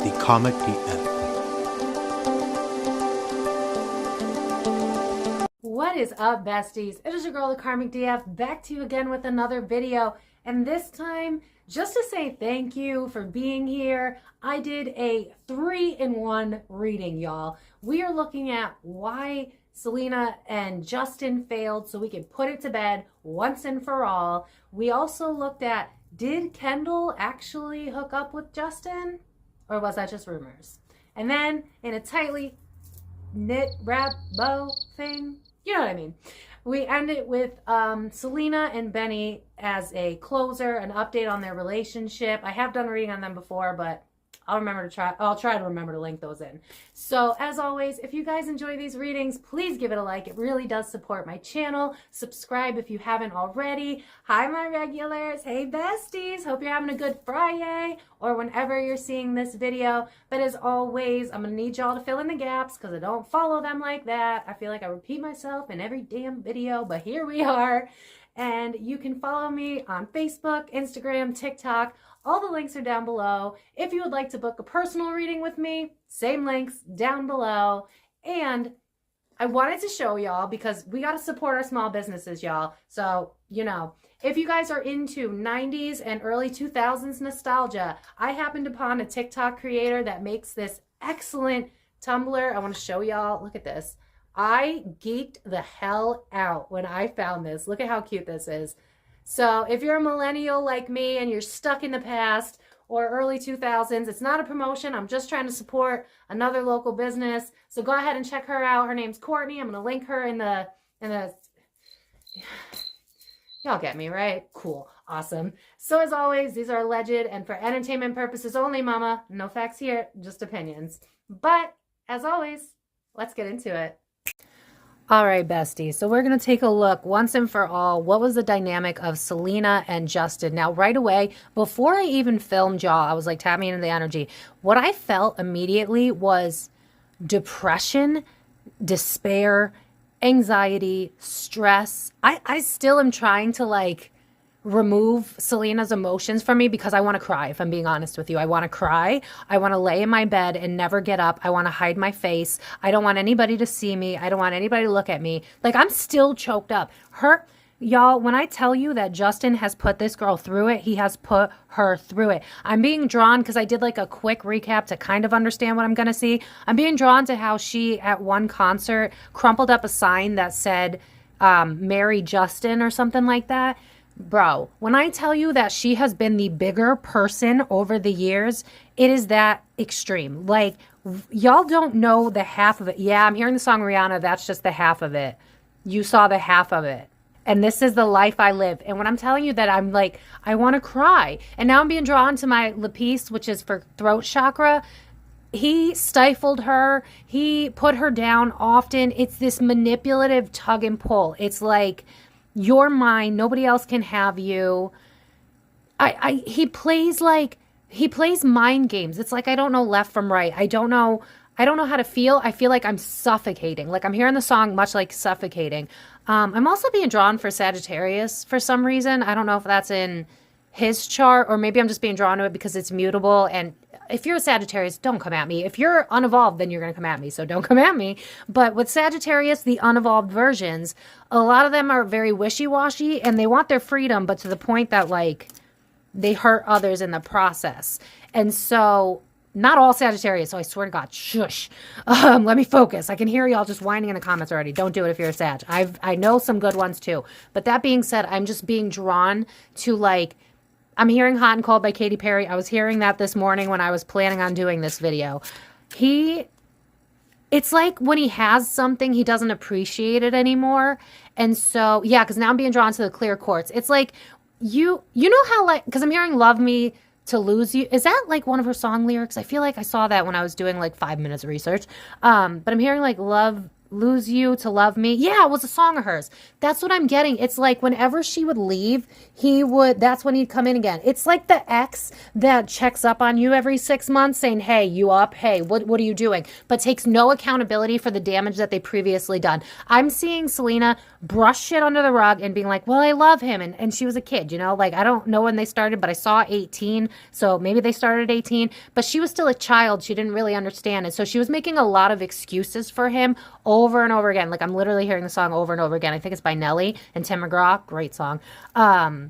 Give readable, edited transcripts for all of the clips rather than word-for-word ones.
the Comic DM. What is up, besties? It is your girl, the Karmic DF, back to you again with another video. And this time, just to say thank you for being here, I did a 3-in-1 reading, y'all. We are looking at why Selena and Justin failed so we can put it to bed once and for all. We also looked at, did Kendall actually hook up with Justin? Or was that just rumors? And then, in a tightly knit wrap bow thing, you know what I mean. We ended with Selena and Benny as a closer, an update on their relationship. I have done a reading on them before, but I'll try to remember to link those in. So as always, if you guys enjoy these readings, please give it a like. It really does support my channel. Subscribe if you haven't already. Hi, my regulars. Hey, besties. Hope you're having a good Friday or whenever you're seeing this video. But as always, I'm going to need y'all to fill in the gaps because I don't follow them like that. I feel like I repeat myself in every damn video, but here we are. And you can follow me on Facebook, Instagram, TikTok. All the links are down below. If you would like to book a personal reading with me, same links down below. And I wanted to show y'all because we got to support our small businesses, y'all. So, you know, if you guys are into 90s and early 2000s nostalgia, I happened upon a TikTok creator that makes this excellent tumbler. I want to show y'all. Look at this. I geeked the hell out when I found this. Look at how cute this is. So if you're a millennial like me and you're stuck in the past or early 2000s, it's not a promotion. I'm just trying to support another local business. So go ahead and check her out. Her name's Kourtney. I'm going to link her in the, y'all get me, right? Cool. Awesome. So as always, these are alleged and for entertainment purposes only, mama. No facts here, just opinions. But as always, let's get into it. All right, besties. So we're going to take a look once and for all. What was the dynamic of Selena and Justin? Now, right away, before I even filmed y'all, I was like tapping into the energy. What I felt immediately was depression, despair, anxiety, stress. I still am trying to like remove Selena's emotions from me because I want to cry, if I'm being honest with you. I want to cry. I want to lay in my bed and never get up. I want to hide my face. I don't want anybody to see me. I don't want anybody to look at me. Like, I'm still choked up. Y'all, when I tell you that Justin has put this girl through it, he has put her through it. I'm being drawn, because I did like a quick recap to kind of understand what I'm going to see. I'm being drawn to how she, at one concert, crumpled up a sign that said, marry Justin or something like that. Bro, when I tell you that she has been the bigger person over the years, it is that extreme. Like, y'all don't know the half of it. Yeah, I'm hearing the song Rihanna. That's just the half of it. You saw the half of it. And this is the life I live. And when I'm telling you that, I'm like, I want to cry. And now I'm being drawn to my lapis, which is for throat chakra. He stifled her. He put her down often. It's this manipulative tug and pull. It's like, you're mine. Nobody else can have you. He plays mind games. It's like, I don't know left from right. I don't know how to feel. I feel like I'm suffocating. Like, I'm hearing the song much like suffocating. I'm also being drawn for Sagittarius for some reason. I don't know if that's in his chart, or maybe I'm just being drawn to it because it's mutable. And if you're a Sagittarius, don't come at me. If you're unevolved, then you're going to come at me. So don't come at me. But with Sagittarius, the unevolved versions, a lot of them are very wishy-washy and they want their freedom, but to the point that like they hurt others in the process. And so not all Sagittarius. So I swear to God, shush. Let me focus. I can hear y'all just whining in the comments already. Don't do it if you're a Sag. I know some good ones too. But that being said, I'm just being drawn to like, I'm hearing Hot and Cold by Katy Perry. I was hearing that this morning when I was planning on doing this video. It's like when he has something, he doesn't appreciate it anymore. And so, yeah, because now I'm being drawn to the clear quartz. It's like, you know how like, because I'm hearing Love Me to Lose You. Is that like one of her song lyrics? I feel like I saw that when I was doing like 5 minutes of research. But I'm hearing like love lose you to love me. Yeah, it was a song of hers. That's what I'm getting. It's like whenever she would leave, that's when he'd come in again. It's like the ex that checks up on you every 6 months saying, hey, you up? Hey, what are you doing? But takes no accountability for the damage that they previously done. I'm seeing Selena brush shit under the rug and being like, well, I love him. And she was a kid, you know, like I don't know when they started, but I saw 18. So maybe they started at 18, but she was still a child. She didn't really understand it. So she was making a lot of excuses for him over and over again. Like I'm literally hearing the song over and over again. I think it's by Nelly and Tim McGraw. Great song. I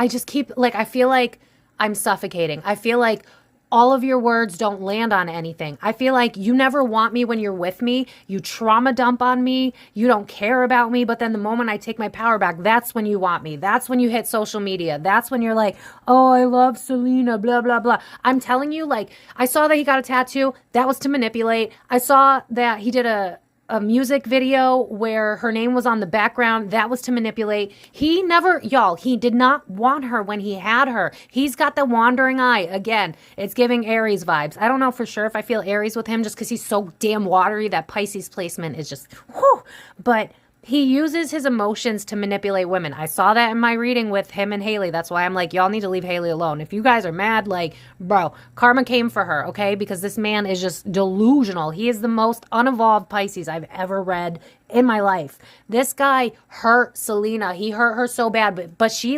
just keep like, I feel like I'm suffocating. I feel like all of your words don't land on anything. I feel like you never want me when you're with me. You trauma dump on me. You don't care about me. But then the moment I take my power back, that's when you want me. That's when you hit social media. That's when you're like, oh, I love Selena, blah, blah, blah. I'm telling you, like, I saw that he got a tattoo. That was to manipulate. I saw that he did a music video where her name was on the background. That was to manipulate. He did not want her when he had her. He's got the wandering eye. Again, it's giving Aries vibes. I don't know for sure if I feel Aries with him just because he's so damn watery. That Pisces placement is just, whew. But he uses his emotions to manipulate women. I saw that in my reading with him and Haileys. That's why I'm like, y'all need to leave Haileys alone. If you guys are mad, like, bro, karma came for her, okay? Because this man is just delusional. He is the most unevolved Pisces I've ever read in my life. This guy hurt Selena. He hurt her so bad, but she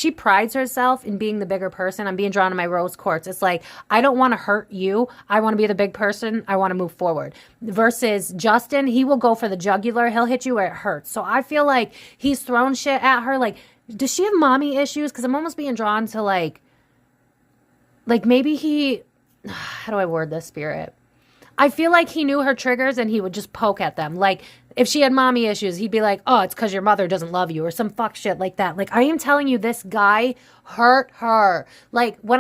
prides herself in being the bigger person. I'm being drawn to my rose quartz. It's like, I don't want to hurt you. I want to be the big person. I want to move forward. Versus Justin, he will go for the jugular. He'll hit you where it hurts. So I feel like he's thrown shit at her. Like, does she have mommy issues? Because I'm almost being drawn to like maybe he, how do I word this, Spirit? I feel like he knew her triggers and he would just poke at them. Like, if she had mommy issues, he'd be like, oh, it's because your mother doesn't love you or some fuck shit like that. Like, I am telling you, this guy hurt her. Like, when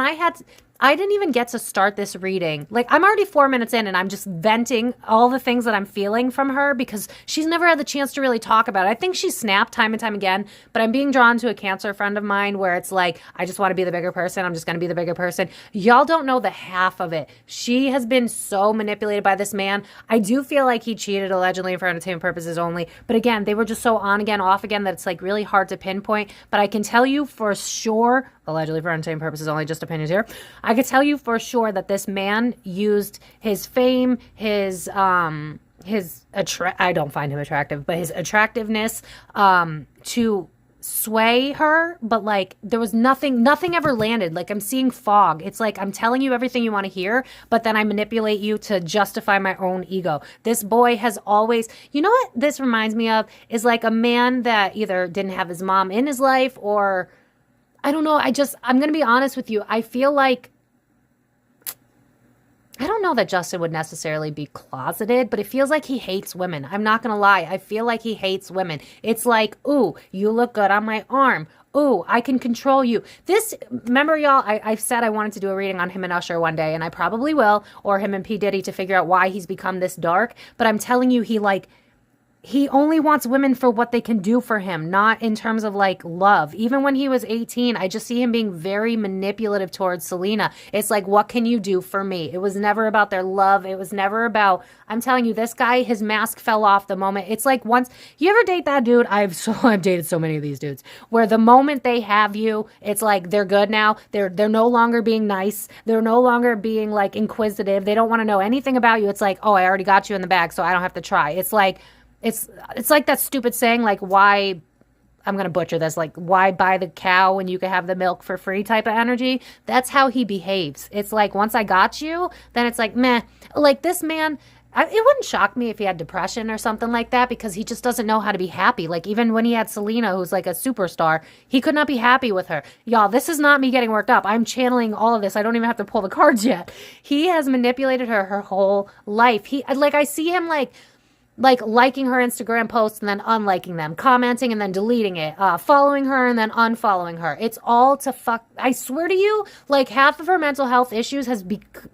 I didn't even get to start this reading. Like, I'm already 4 minutes in and I'm just venting all the things that I'm feeling from her because she's never had the chance to really talk about it. I think she's snapped time and time again, but I'm being drawn to a Cancer friend of mine where it's like, I just want to be the bigger person. I'm just going to be the bigger person. Y'all don't know the half of it. She has been so manipulated by this man. I do feel like he cheated allegedly for entertainment purposes only. But again, they were just so on again, off again that it's like really hard to pinpoint. But I can tell you for sure, allegedly for entertainment purposes only, just opinions here, I could tell you for sure that this man used his fame, I don't find him attractive, but his attractiveness to sway her. But like, there was nothing ever landed. Like, I'm seeing fog. It's like, I'm telling you everything you want to hear, but then I manipulate you to justify my own ego. This boy has always, you know what this reminds me of is like a man that either didn't have his mom in his life or I don't know. I'm going to be honest with you. I feel like, I don't know that Justin would necessarily be closeted, but it feels like he hates women. I'm not going to lie. I feel like he hates women. It's like, ooh, you look good on my arm. Ooh, I can control you. Remember y'all, I said I wanted to do a reading on him and Usher one day, and I probably will, or him and P. Diddy to figure out why he's become this dark. But I'm telling you, he only wants women for what they can do for him, not in terms of like love. Even when he was 18, I just see him being very manipulative towards Selena. It's like, what can you do for me? It was never about their love. It was never about, I'm telling you, this guy, his mask fell off the moment. It's like once, you ever date that dude? I've dated so many of these dudes where the moment they have you, it's like they're good now. They're no longer being nice. They're no longer being like inquisitive. They don't want to know anything about you. It's like, oh, I already got you in the bag, so I don't have to try. It's like, it's like that stupid saying, like, why, I'm going to butcher this, like, why buy the cow when you can have the milk for free type of energy? That's how he behaves. It's like, once I got you, then it's like, meh. Like, this man, it wouldn't shock me if he had depression or something like that because he just doesn't know how to be happy. Like, even when he had Selena, who's like a superstar, he could not be happy with her. Y'all, this is not me getting worked up. I'm channeling all of this. I don't even have to pull the cards yet. He has manipulated her whole life. I see him like liking her Instagram posts and then unliking them, commenting and then deleting it, following her and then unfollowing her. It's all to fuck. I swear to you, like half of her mental health issues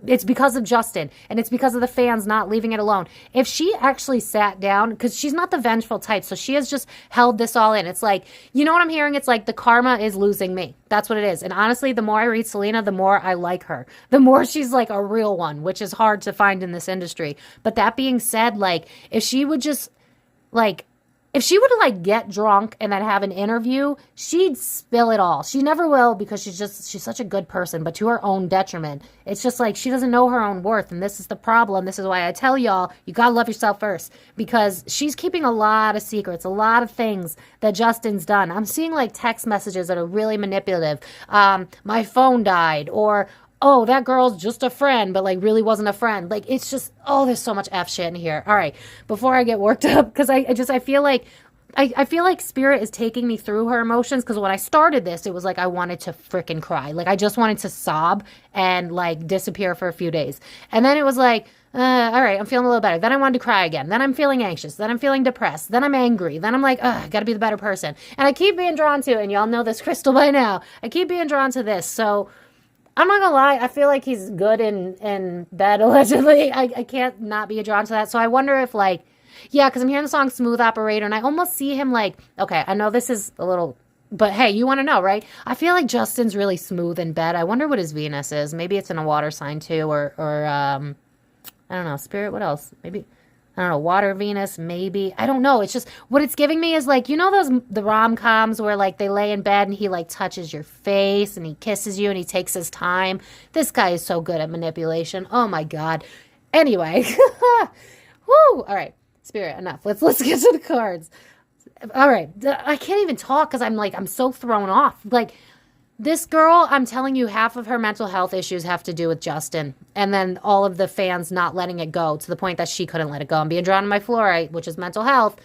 it's because of Justin and it's because of the fans not leaving it alone. If she actually sat down, because she's not the vengeful type, so she has just held this all in. It's like, you know what I'm hearing? It's like the karma is losing me. That's what it is. And honestly, the more I read Selena, the more I like her. The more she's like a real one, which is hard to find in this industry. But that being said, like, if she would just, like, if she were to like get drunk and then have an interview, she'd spill it all. She never will because she's such a good person, but to her own detriment. It's just like she doesn't know her own worth. And this is the problem. This is why I tell y'all, you got to love yourself first, because she's keeping a lot of secrets, a lot of things that Justin's done. I'm seeing like text messages that are really manipulative. My phone died, or oh, that girl's just a friend, but like really wasn't a friend. Like, it's just, oh, there's so much F shit in here. All right, before I get worked up, because I feel like, I feel like Spirit is taking me through her emotions, because when I started this, it was like I wanted to freaking cry. Like, I just wanted to sob and like disappear for a few days. And then it was like, all right, I'm feeling a little better. Then I wanted to cry again. Then I'm feeling anxious. Then I'm feeling depressed. Then I'm angry. Then I'm like, I got to be the better person. And I keep being drawn to, and y'all know this, Crystal, by now, I keep being drawn to this. So I'm not gonna lie, I feel like he's good in bed, allegedly. I can't not be drawn to that. So I wonder if, like, yeah, because I'm hearing the song Smooth Operator, and I almost see him like, okay, I know this is a little, but hey, you want to know, right? I feel like Justin's really smooth in bed. I wonder what his Venus is. Maybe it's in a water sign too, or I don't know, Spirit, what else? Maybe, I don't know, water Venus, maybe. I don't know. It's just, what it's giving me is like, you know the rom-coms where like they lay in bed and he like touches your face and he kisses you and he takes his time. This guy is so good at manipulation. Oh my God. Anyway. Woo! All right. Spirit, enough. Let's get to the cards. All right. I can't even talk because I'm so thrown off. Like, this girl, I'm telling you, half of her mental health issues have to do with Justin. And then all of the fans not letting it go to the point that she couldn't let it go. I'm being drawn to my fluorite, which is mental health.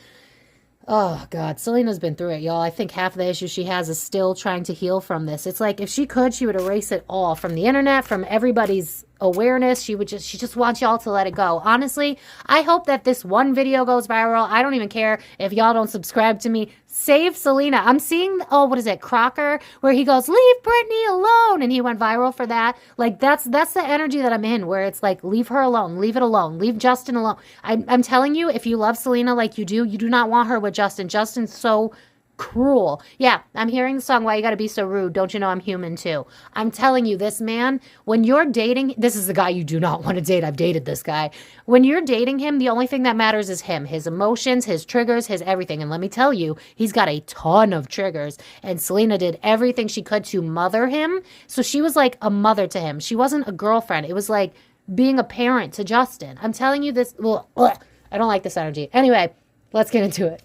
Oh, God. Selena's been through it, y'all. I think half of the issues she has is still trying to heal from this. It's like if she could, she would erase it all from the internet, from everybody's awareness. She just wants y'all to let it go. Honestly, I hope that this one video goes viral. I don't even care if y'all don't subscribe to me. Save Selena. I'm seeing, what is it, Crocker, where he goes, leave Britney alone, and he went viral for that. Like, that's the energy that I'm in, where it's like, leave her alone, leave it alone, leave Justin alone. I'm telling you, if you love Selena like you do not want her with Justin. Justin's so cruel. Yeah, I'm hearing the song, Why You Gotta Be So Rude, Don't You Know I'm Human Too. I'm telling you, this man, when you're dating, this is the guy you do not want to date. I've dated this guy. When you're dating him, the only thing that matters is him, his emotions, his triggers, his everything. And let me tell you, he's got a ton of triggers. And Selena did everything she could to mother him. So she was like a mother to him. She wasn't a girlfriend. It was like being a parent to Justin. I'm telling you this. I don't like this energy. Anyway, let's get into it.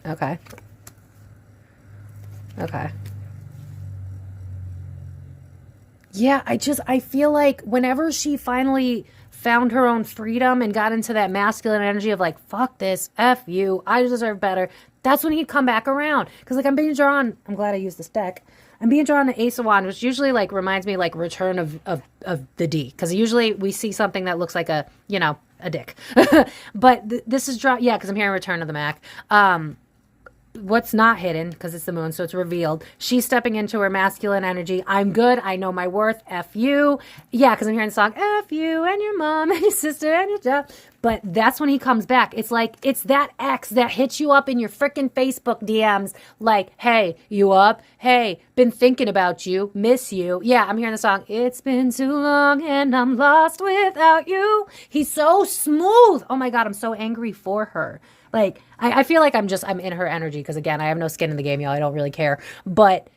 Okay. Yeah, I feel like whenever she finally found her own freedom and got into that masculine energy of like, fuck this, F you, I deserve better, that's when he'd come back around. Because like I'm being drawn, I'm glad I used this deck. I'm being drawn to Ace of Wands, which usually like reminds me like Return of the D. Because usually we see something that looks like a dick. But this is drawn, yeah, because I'm hearing Return of the Mac. What's not hidden, because it's the moon, so it's revealed. She's stepping into her masculine energy. I'm good. I know my worth. F you. Yeah, because I'm hearing the song, F you and your mom and your sister and your job. But that's when he comes back. It's like, it's that ex that hits you up in your freaking Facebook DMs. Like, hey, you up? Hey, been thinking about you. Miss you. Yeah, I'm hearing the song, it's been too long and I'm lost without you. He's so smooth. Oh my God, I'm so angry for her. Like, I feel like I'm in her energy because, again, I have no skin in the game, y'all. I don't really care. But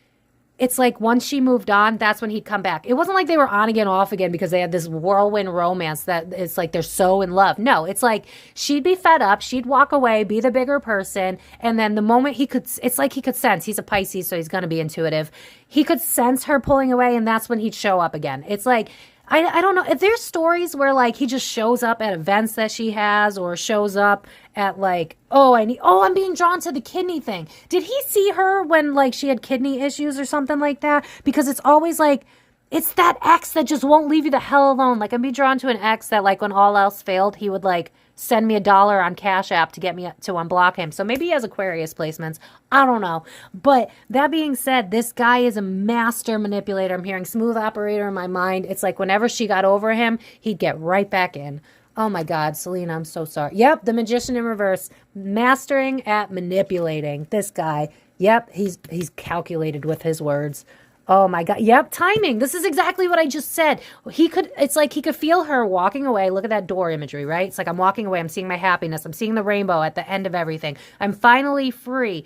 it's like once she moved on, that's when he'd come back. It wasn't like they were on again, off again because they had this whirlwind romance that it's like they're so in love. No, it's like she'd be fed up. She'd walk away, be the bigger person. And then the moment it's like he could sense. He's a Pisces, so he's going to be intuitive. He could sense her pulling away, and that's when he'd show up again. It's like, I don't know. If there's stories where like he just shows up at events that she has, or shows up at like, I'm being drawn to the kidney thing. Did he see her when like she had kidney issues or something like that? Because it's always like, it's that ex that just won't leave you the hell alone. Like, I'm being drawn to an ex that like when all else failed, he would like send me $1 on Cash App to get me to unblock him. So maybe he has Aquarius placements. I don't know. But that being said, this guy is a master manipulator. I'm hearing smooth operator in my mind. It's like whenever she got over him, he'd get right back in. Oh my God, Selena, I'm so sorry. Yep, the magician in reverse. Mastering at manipulating. This guy. Yep, he's calculated with his words. Oh my God. Yep, timing. This is exactly what I just said. It's like he could feel her walking away. Look at that door imagery, right? It's like I'm walking away. I'm seeing my happiness. I'm seeing the rainbow at the end of everything. I'm finally free.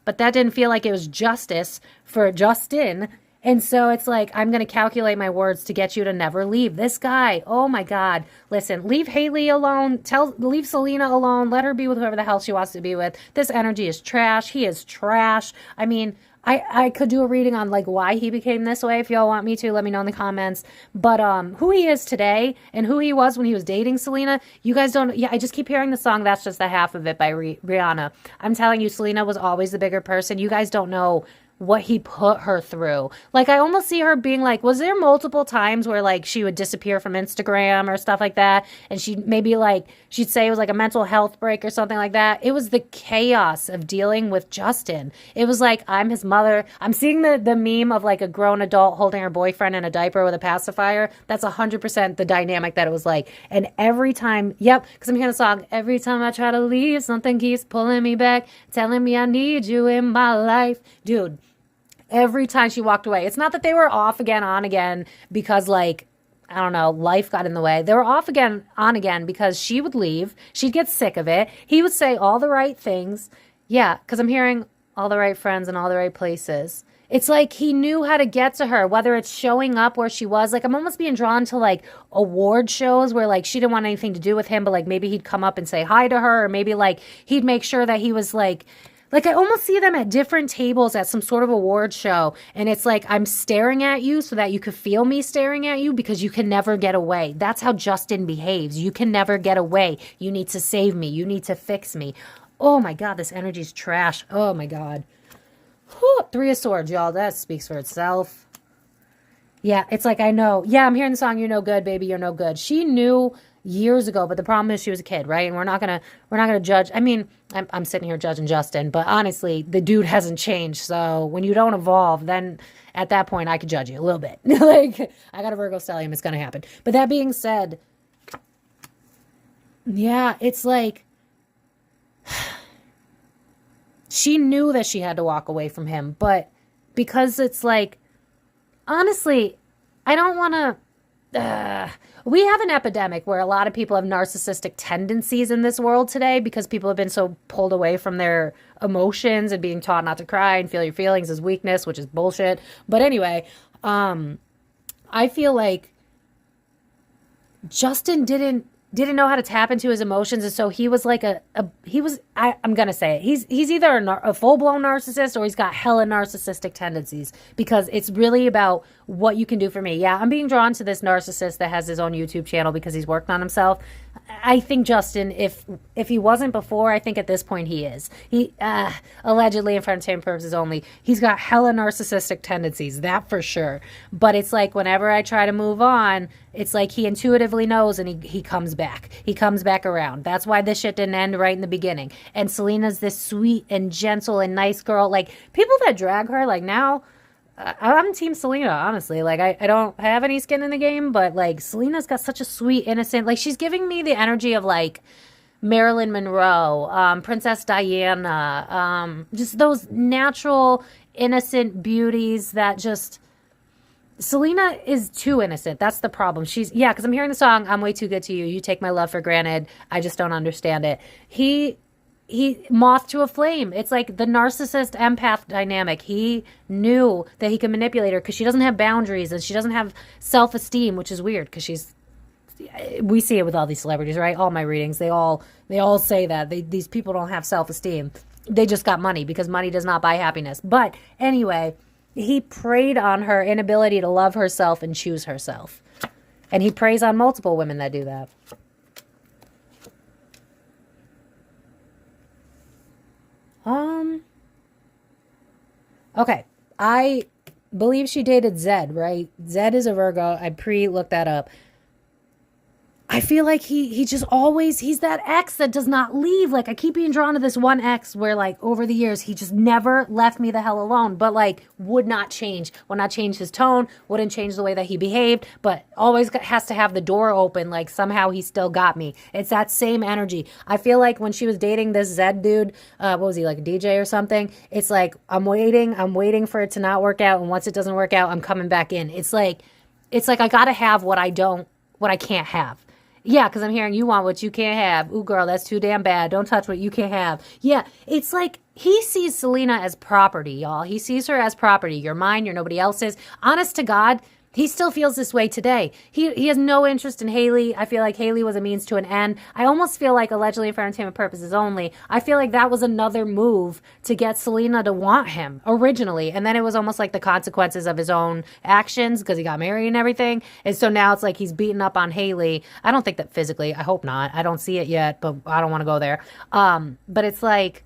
But that didn't feel like it was justice for Justin. And so it's like, I'm going to calculate my words to get you to never leave. This guy, oh my God. Listen, leave Hailey alone. Leave Selena alone. Let her be with whoever the hell she wants to be with. This energy is trash. He is trash. I mean, I could do a reading on like why he became this way. If y'all want me to, let me know in the comments. But who he is today and who he was when he was dating Selena, you guys don't. Yeah, I just keep hearing the song "That's Just the Half of It" by Rihanna. I'm telling you, Selena was always the bigger person. You guys don't know what he put her through. Like, I almost see her being like, was there multiple times where like she would disappear from Instagram or stuff like that, and she'd maybe like she'd say it was like a mental health break or something like that. It was the chaos of dealing with Justin. It was like, I'm his mother. I'm seeing the meme of like a grown adult holding her boyfriend in a diaper with a pacifier. That's 100% the dynamic that it was like. And every time, yep, because I'm hearing the song, every time I try to leave, something keeps pulling me back, telling me I need you in my life. Dude, every time she walked away. It's not that they were off again, on again, because like, I don't know, life got in the way. They were off again, on again, because she would leave. She'd get sick of it. He would say all the right things. Yeah, because I'm hearing all the right friends in all the right places. It's like he knew how to get to her, whether it's showing up where she was. Like, I'm almost being drawn to like award shows where like she didn't want anything to do with him, but like maybe he'd come up and say hi to her, or maybe like he'd make sure that he was like I almost see them at different tables at some sort of award show. And it's like, I'm staring at you so that you could feel me staring at you, because you can never get away. That's how Justin behaves. You can never get away. You need to save me. You need to fix me. Oh my God, this energy's trash. Oh my God. Whew, 3 of Swords, y'all. That speaks for itself. Yeah, it's like, I know. Yeah, I'm hearing the song, "You're No Good, Baby, You're No Good." She knew years ago, but the problem is she was a kid, right? And we're not gonna judge. I mean, I'm sitting here judging Justin, but honestly, the dude hasn't changed. So when you don't evolve, then at that point I could judge you a little bit. Like, I got a Virgo stellium, it's gonna happen. But that being said, yeah, it's like she knew that she had to walk away from him, but because it's like, honestly, I don't want to. We have an epidemic where a lot of people have narcissistic tendencies in this world today, because people have been so pulled away from their emotions and being taught not to cry and feel your feelings is weakness, which is bullshit. But anyway, I feel like Justin didn't know how to tap into his emotions, and so he was like I'm gonna say it. He's either a full-blown narcissist, or he's got hella narcissistic tendencies, because it's really about what you can do for me. Yeah, I'm being drawn to this narcissist that has his own YouTube channel because he's worked on himself. I think Justin, if he wasn't before, I think at this point he is. He allegedly, and for entertainment purposes only, he's got hella narcissistic tendencies, that for sure. But it's like, whenever I try to move on, it's like he intuitively knows, and he comes back. He comes back around. That's why this shit didn't end right in the beginning. And Selena's this sweet and gentle and nice girl. Like, people that drag her, like, now, I'm Team Selena, honestly. Like, I don't have any skin in the game, but like, Selena's got such a sweet, innocent, like, she's giving me the energy of like Marilyn Monroe, Princess Diana, just those natural, innocent beauties that just, Selena is too innocent. That's the problem. Yeah, because I'm hearing the song, "I'm way too good to you. You take my love for granted. I just don't understand it." He moth to a flame. It's like the narcissist empath dynamic. He knew that he could manipulate her because she doesn't have boundaries and she doesn't have self-esteem, which is weird because we see it with all these celebrities, right? All my readings, they all say that these people don't have self-esteem. They just got money, because money does not buy happiness. But anyway, he preyed on her inability to love herself and choose herself. And he preys on multiple women that do that. Okay. I believe she dated Zed, right? Zed is a Virgo. I pre-looked that up. I feel like he just always, he's that ex that does not leave. Like, I keep being drawn to this one ex where, like, over the years, he just never left me the hell alone, but, like, would not change his tone, wouldn't change the way that he behaved, but always has to have the door open. Like, somehow he still got me. It's that same energy. I feel like when she was dating this Zed dude, what was he, like a DJ or something? It's like, I'm waiting for it to not work out. And once it doesn't work out, I'm coming back in. It's like I gotta have what I can't have. Yeah, because I'm hearing you want what you can't have. Ooh, girl, that's too damn bad. Don't touch what you can't have. Yeah, it's like he sees Selena as property, y'all. He sees her as property. You're mine, you're nobody else's. Honest to God, he still feels this way today. He has no interest in Hailey. I feel like Hailey was a means to an end. I almost feel like, allegedly for entertainment purposes only, I feel like that was another move to get Selena to want him originally. And then it was almost like the consequences of his own actions because he got married and everything. And so now it's like he's beating up on Hailey. I don't think that physically. I hope not. I don't see it yet, but I don't want to go there. But it's like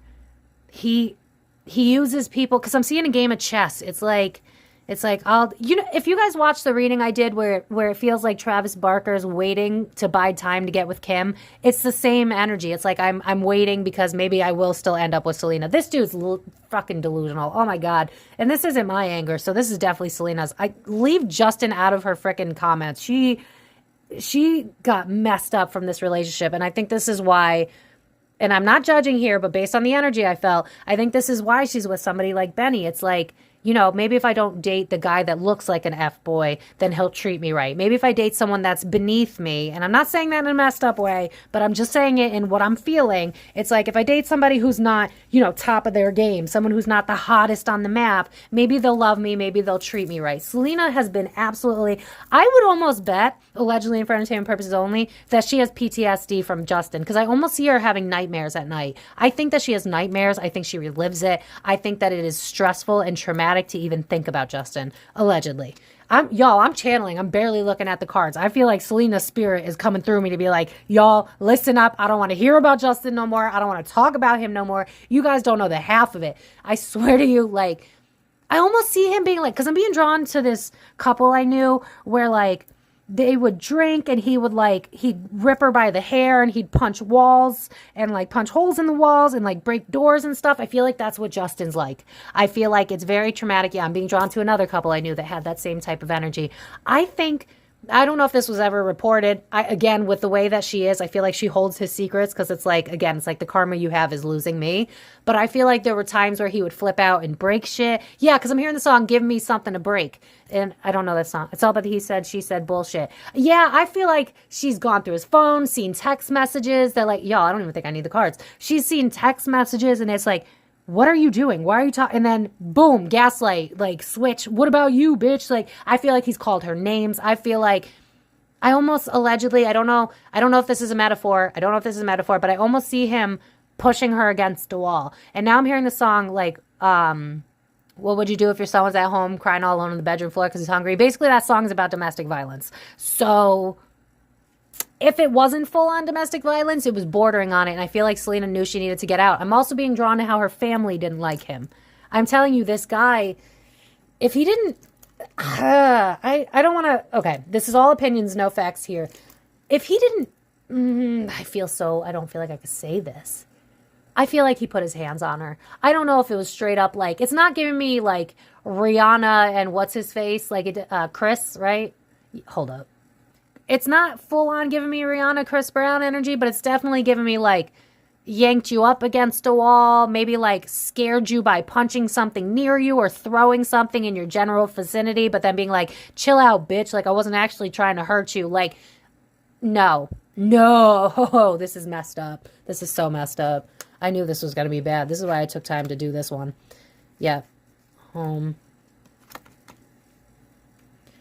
he uses people, because I'm seeing a game of chess. It's like, if you guys watch the reading I did where it feels like Travis Barker's waiting to bide time to get with Kim, it's the same energy. It's like I'm waiting because maybe I will still end up with Selena. This dude's fucking delusional. Oh my God. And this isn't my anger, so this is definitely Selena's. I leave Justin out of her freaking comments. She got messed up from this relationship, and I think this is why, and I'm not judging here, but based on the energy I felt, I think this is why she's with somebody like Benny. It's like, you know, maybe if I don't date the guy that looks like an F-boy, then he'll treat me right. Maybe if I date someone that's beneath me, and I'm not saying that in a messed up way, but I'm just saying it in what I'm feeling. It's like if I date somebody who's not, you know, top of their game, someone who's not the hottest on the map, maybe they'll love me, maybe they'll treat me right. Selena has been absolutely, I would almost bet, allegedly and for entertainment purposes only, that she has PTSD from Justin, because I almost see her having nightmares at night. I think that she has nightmares. I think she relives it. I think that it is stressful and traumatic to even think about Justin, allegedly. I'm channeling. I'm barely looking at the cards. I feel like Selena's spirit is coming through me to be like, y'all, listen up. I don't want to hear about Justin no more. I don't want to talk about him no more. You guys don't know the half of it. I swear to you, like, I almost see him being like, because I'm being drawn to this couple I knew where, like, they would drink and he'd rip her by the hair and he'd punch walls and like punch holes in the walls and like break doors and stuff. I feel like that's what Justin's like. I feel like it's very traumatic. Yeah, I'm being drawn to another couple I knew that had that same type of energy. I don't know if this was ever reported. Again, with the way that she is, I feel like she holds his secrets because it's like, again, it's like the karma you have is losing me. But I feel like there were times where he would flip out and break shit. Yeah, because I'm hearing the song, Give Me Something to Break. And I don't know that song. It's all about the he said, she said bullshit. Yeah, I feel like she's gone through his phone, seen text messages that like, y'all, I don't even think I need the cards. She's seen text messages and it's like, what are you doing? Why are you talking? And then boom, gaslight, like switch. What about you, bitch? Like, I feel like he's called her names. I feel like I almost allegedly, I don't know if this is a metaphor. But I almost see him pushing her against a wall. And now I'm hearing the song like, what would you do if your son was at home crying all alone on the bedroom floor because he's hungry? Basically, that song is about domestic violence. So if it wasn't full-on domestic violence, it was bordering on it, and I feel like Selena knew she needed to get out. I'm also being drawn to how her family didn't like him. I'm telling you, this guy, if he didn't... I don't want to... Okay, this is all opinions, no facts here. If he didn't... I don't feel like I could say this. I feel like he put his hands on her. I don't know if it was straight up like... It's not giving me, like, Rihanna and what's-his-face, like, Chris, right? Hold up. It's not full-on giving me Rihanna, Chris Brown energy, but it's definitely giving me, like, yanked you up against a wall, maybe, like, scared you by punching something near you or throwing something in your general vicinity, but then being like, chill out, bitch, like, I wasn't actually trying to hurt you. Like, no, this is messed up. This is so messed up. I knew this was going to be bad. This is why I took time to do this one. Yeah. Home.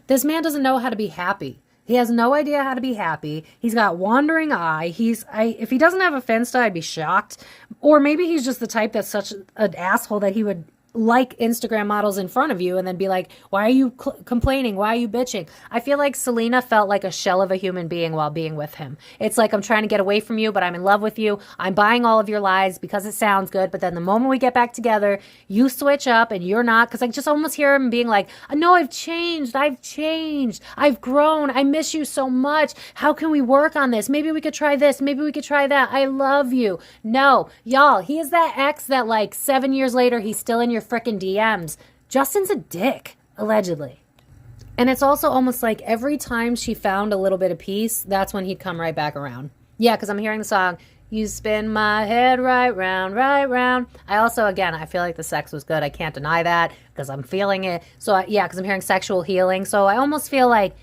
This man doesn't know how to be happy. He has no idea how to be happy. He's got wandering eye. If he doesn't have a Finsta, I'd be shocked. Or maybe he's just the type that's such an asshole that he would like Instagram models in front of you and then be like, why are you complaining? Why are you bitching? I feel like Selena felt like a shell of a human being while being with him. It's like, I'm trying to get away from you, but I'm in love with you. I'm buying all of your lies because it sounds good. But then the moment we get back together, you switch up and you're not. Because I just almost hear him being like, no, I've changed. I've grown. I miss you so much. How can we work on this? Maybe we could try this. Maybe we could try that. I love you. No, y'all, he is that ex that like 7 years later, he's still in your frickin' DMs. Justin's a dick, allegedly. And it's also almost like every time she found a little bit of peace, that's when he'd come right back around. Yeah, because I'm hearing the song, you spin my head right round, right round. I also, again, I feel like the sex was good. I can't deny that because I'm feeling it. So, yeah, because I'm hearing sexual healing. So I almost feel like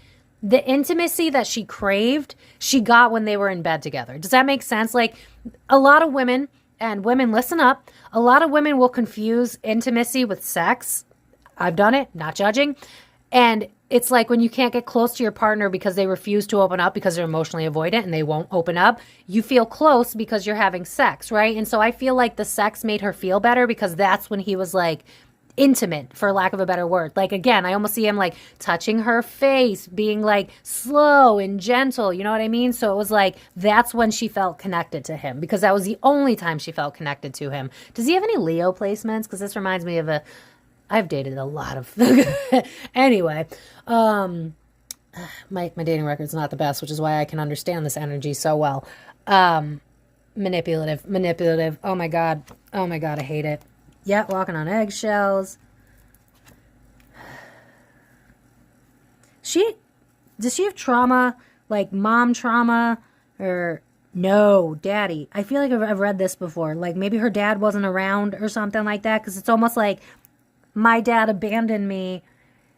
the intimacy that she craved, she got when they were in bed together. Does that make sense? Like, a lot of women, and women, listen up, a lot of women will confuse intimacy with sex. I've done it, not judging. And it's like when you can't get close to your partner because they refuse to open up because they're emotionally avoidant and they won't open up. You feel close because you're having sex, right? And so I feel like the sex made her feel better because that's when he was like intimate, for lack of a better word. Like, again, I almost see him like touching her face, being like slow and gentle. You know what I mean? So it was like, that's when she felt connected to him because that was the only time she felt connected to him. Does he have any Leo placements? Because this reminds me of I've dated a lot of, anyway, my dating record's not the best, which is why I can understand this energy so well. Manipulative. Oh my God, I hate it. Yeah, walking on eggshells. Does she have trauma, like mom trauma, or no, daddy? I feel like I've read this before. Like maybe her dad wasn't around or something like that, because it's almost like my dad abandoned me,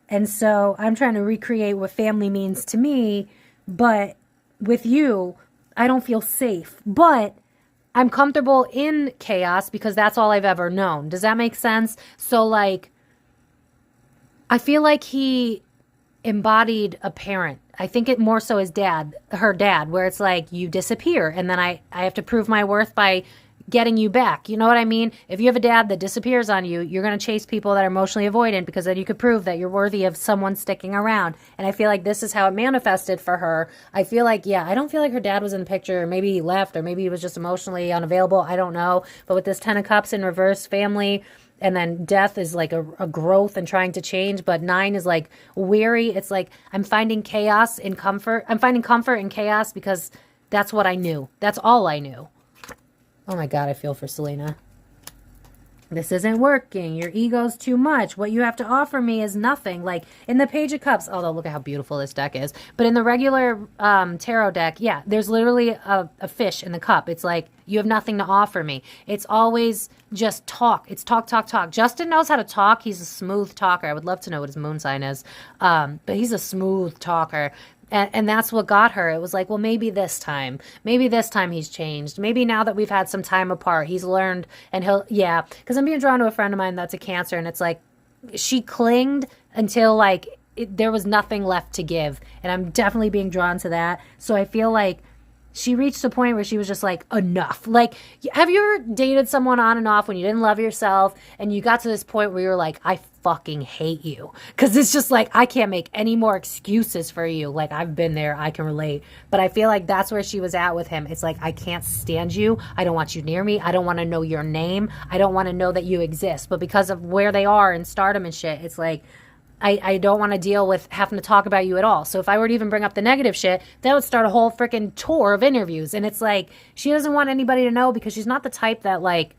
and so I'm trying to recreate what family means to me, but with you, I don't feel safe. But I'm comfortable in chaos because that's all I've ever known. Does that make sense? So, like, I feel like he embodied a parent. I think it more so his dad, her dad, where it's like, you disappear, and then I have to prove my worth by getting you back. You know what I mean? If you have a dad that disappears on you, you're going to chase people that are emotionally avoidant because then you could prove that you're worthy of someone sticking around. And I feel like this is how it manifested for her. I feel like, yeah, I don't feel like her dad was in the picture. Maybe he left, or maybe he was just emotionally unavailable. I don't know. But with this 10 of Cups in reverse, family, and then death is like a growth and trying to change. But 9 is like weary. It's like I'm finding chaos in comfort. I'm finding comfort in chaos because that's what I knew. That's all I knew. Oh my God, I feel for Selena. This isn't working. Your ego's too much. What you have to offer me is nothing. Like in the Page of Cups, although look at how beautiful this deck is. But in the regular tarot deck, yeah, there's literally a fish in the cup. It's like, you have nothing to offer me. It's always just talk. It's talk, talk, talk. Justin knows how to talk. He's a smooth talker. I would love to know what his moon sign is. But he's a smooth talker. And that's what got her. It was like, well, maybe this time he's changed. Maybe now that we've had some time apart, he's learned, and yeah. Because I'm being drawn to a friend of mine that's a Cancer, and it's like, she clinged until like there was nothing left to give. And I'm definitely being drawn to that. So I feel like she reached a point where she was just like, enough. Like, have you ever dated someone on and off when you didn't love yourself and you got to this point where you're like, I fucking hate you? Because it's just like, I can't make any more excuses for you. Like, I've been there. I can relate. But I feel like that's where she was at with him. It's like, I can't stand you. I don't want you near me. I don't want to know your name. I don't want to know that you exist. But because of where they are in stardom and shit, it's like, I don't want to deal with having to talk about you at all. So if I were to even bring up the negative shit, that would start a whole freaking tour of interviews. And it's like, she doesn't want anybody to know because she's not the type that, like,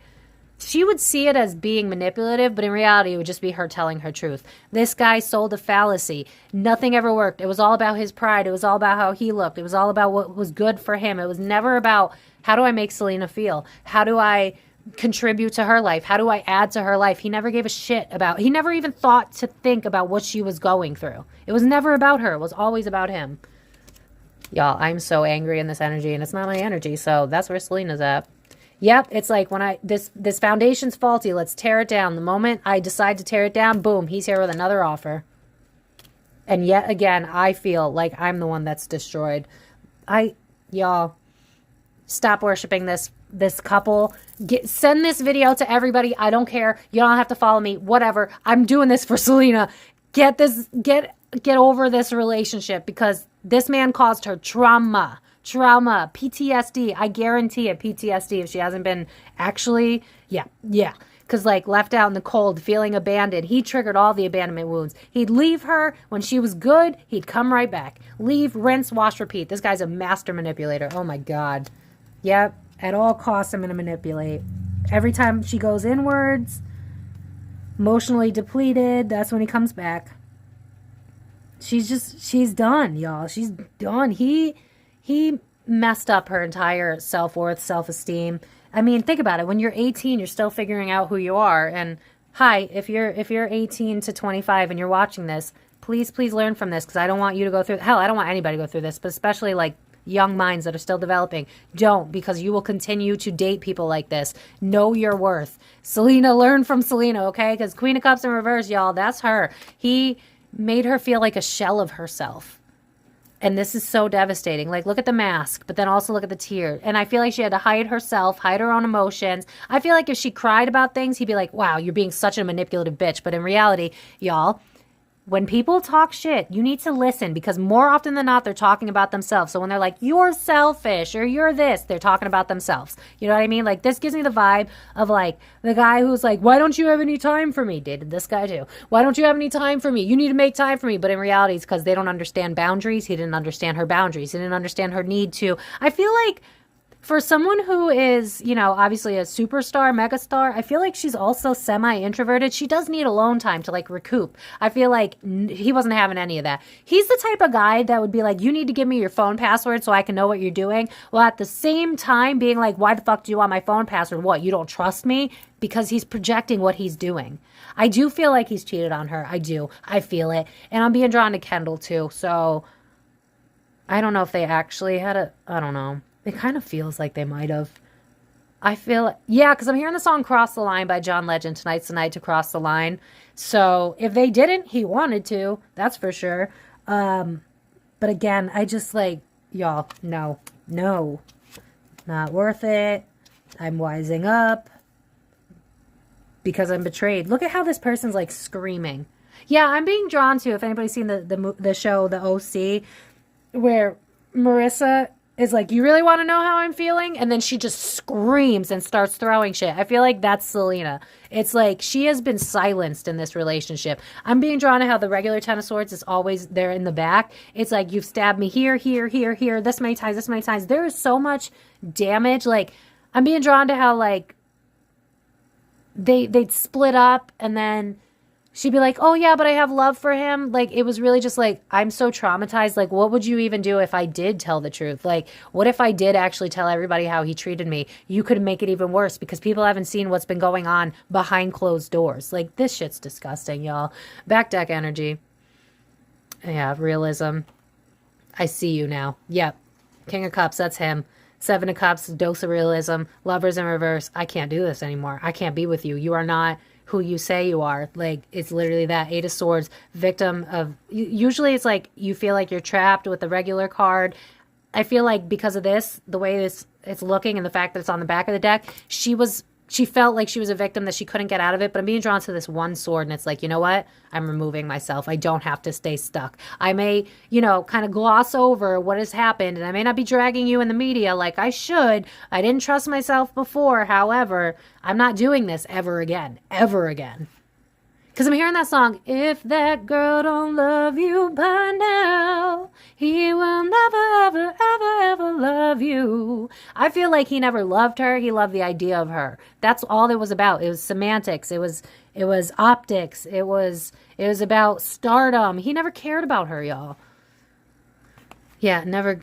she would see it as being manipulative, but in reality, it would just be her telling her truth. This guy sold a fallacy. Nothing ever worked. It was all about his pride. It was all about how he looked. It was all about what was good for him. It was never about, how do I make Selena feel? How do I contribute to her life? How do I add to her life? He never gave a shit about, he never even thought to think about what she was going through. It was never about her. It was always about him. Y'all, I'm so angry in this energy, and it's not my energy, so that's where Selena's at. Yep, it's like when this foundation's faulty, let's tear it down. The moment I decide to tear it down, boom, he's here with another offer. And yet again, I feel like I'm the one that's destroyed. Y'all, stop worshiping this this couple. Send this video to everybody. I don't care. You don't have to follow me. Whatever. I'm doing this for Selena. Get over this relationship because this man caused her trauma, PTSD. I guarantee it, PTSD if she hasn't been actually, yeah. Because like left out in the cold, feeling abandoned. He triggered all the abandonment wounds. He'd leave her when she was good. He'd come right back. Leave, rinse, wash, repeat. This guy's a master manipulator. Oh my God. Yep. At all costs, I'm going to manipulate. Every time she goes inwards, emotionally depleted, that's when he comes back. She's done, y'all. She's done. He messed up her entire self-worth, self-esteem. I mean, think about it. When you're 18, you're still figuring out who you are. And hi, if you're 18 to 25 and you're watching this, please learn from this because I don't want you to go through. Hell, I don't want anybody to go through this, but especially like young minds that are still developing. Don't, because you will continue to date people like this. Know your worth. Selena, learn from Selena, okay? Because Queen of Cups in reverse, y'all, that's her. He made her feel like a shell of herself. And this is so devastating. Like, look at the mask, but then also look at the tear. And I feel like she had to hide herself, hide her own emotions. I feel like if she cried about things, he'd be like, wow, you're being such a manipulative bitch. But in reality, y'all, when people talk shit, you need to listen because more often than not, they're talking about themselves. So when they're like, you're selfish or you're this, they're talking about themselves. You know what I mean? Like, this gives me the vibe of like the guy who's like, why don't you have any time for me? Dated this guy too. Why don't you have any time for me? You need to make time for me. But in reality, it's because they don't understand boundaries. He didn't understand her boundaries. He didn't understand her need to. I feel like for someone who is, you know, obviously a superstar, megastar, I feel like she's also semi-introverted. She does need alone time to like recoup. I feel like he wasn't having any of that. He's the type of guy that would be like, you need to give me your phone password so I can know what you're doing. While at the same time being like, why the fuck do you want my phone password? What, you don't trust me? Because he's projecting what he's doing. I do feel like he's cheated on her. I do. I feel it. And I'm being drawn to Kendall too. So I don't know if they actually had I don't know. It kind of feels like they might have. I feel, yeah, because I'm hearing the song Cross the Line by John Legend. Tonight's the night to cross the line. So if they didn't, he wanted to. That's for sure. But again, I just like, y'all, no, not worth it. I'm wising up because I'm betrayed. Look at how this person's like screaming. Yeah, I'm being drawn to, if anybody's seen the show, The OC, where Marissa is like, you really want to know how I'm feeling? And then she just screams and starts throwing shit. I feel like that's Selena. It's like she has been silenced in this relationship. I'm being drawn to how the regular Ten of Swords is always there in the back. It's like, you've stabbed me here, this many times. There is so much damage. Like, I'm being drawn to how, like, they'd split up and then she'd be like, oh yeah, but I have love for him. Like, it was really just like, I'm so traumatized. Like, what would you even do if I did tell the truth? Like, what if I did actually tell everybody how he treated me? You could make it even worse because people haven't seen what's been going on behind closed doors. Like, this shit's disgusting, y'all. Back deck energy. Yeah, realism. I see you now. Yep. King of Cups, that's him. Seven of Cups, dose of realism. Lovers in reverse. I can't do this anymore. I can't be with you. You are not who you say you are. Like, it's literally that. Eight of Swords, victim of, usually it's like you feel like you're trapped with the regular card. I feel like because of this, the way it's looking and the fact that it's on the back of the deck, she felt like she was a victim, that she couldn't get out of it. But I'm being drawn to this one sword, and it's like, you know what? I'm removing myself. I don't have to stay stuck. I may, you know, kind of gloss over what has happened, and I may not be dragging you in the media like I should. I didn't trust myself before. However, I'm not doing this ever again. Ever again. Because I'm hearing that song, if that girl don't love you by now, he will never, ever, ever, ever love you. I feel like he never loved her. He loved the idea of her. That's all it was about. It was semantics. It was optics. It was about stardom. He never cared about her, y'all. Yeah, never.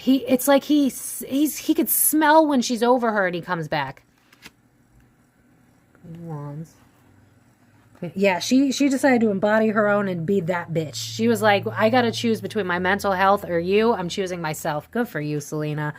It's like he could smell when she's over her and he comes back. Wands. Yeah, she decided to embody her own and be that bitch. She was like, I got to choose between my mental health or you. I'm choosing myself. Good for you, Selena.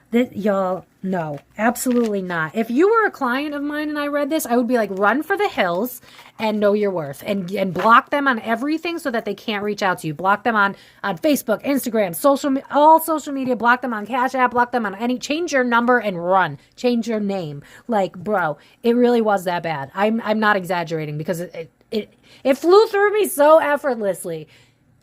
Y'all, no, absolutely not. If you were a client of mine and I read this, I would be like, run for the hills and know your worth, and block them on everything so that they can't reach out to you. Block them on Facebook, Instagram, all social media. Block them on Cash App. Block them on change your number and run. Change your name. Like, bro, it really was that bad. I'm not exaggerating, because it flew through me so effortlessly.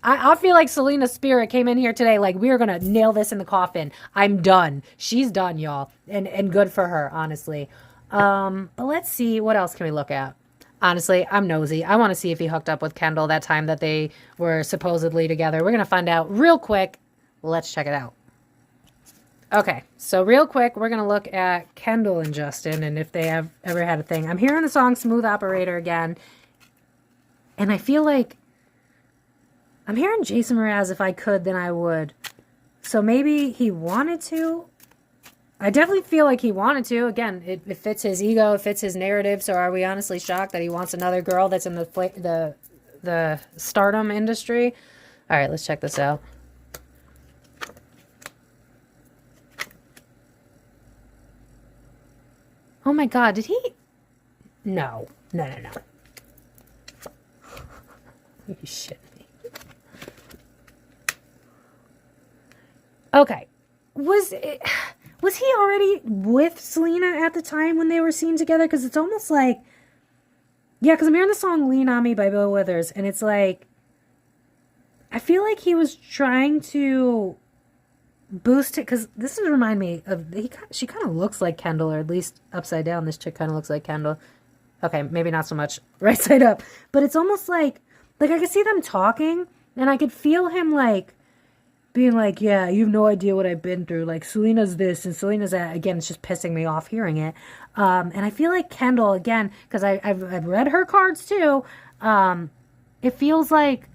I feel like Selena's spirit came in here today like, we are going to nail this in the coffin. I'm done. She's done, y'all. And good for her, honestly. But let's see. What else can we look at? Honestly, I'm nosy. I want to see if he hooked up with Kendall that time that they were supposedly together. We're going to find out real quick. Let's check it out. Okay, so real quick, we're going to look at Kendall and Justin and if they have ever had a thing. I'm hearing the song Smooth Operator again. And I feel like I'm hearing Jason Mraz, if I could, then I would. So maybe he wanted to. I definitely feel like he wanted to. Again, it fits his ego, it fits his narrative. So are we honestly shocked that he wants another girl that's in the stardom industry? All right, let's check this out. Oh my God, did he? No. You shit. Okay. Was he already with Selena at the time when they were seen together? Because it's almost like, yeah, because I'm hearing the song Lean On Me by Bill Withers, and it's like, I feel like he was trying to boost it, because this does remind me of, she kind of looks like Kendall, or at least upside down, this chick kind of looks like Kendall. Okay, maybe not so much right side up, but it's almost like I could see them talking, and I could feel him like, being like, yeah, you have no idea what I've been through. Like, Selena's this and Selena's that. Again, it's just pissing me off hearing it. And I feel like Kendall, again, because I've read her cards too. It feels like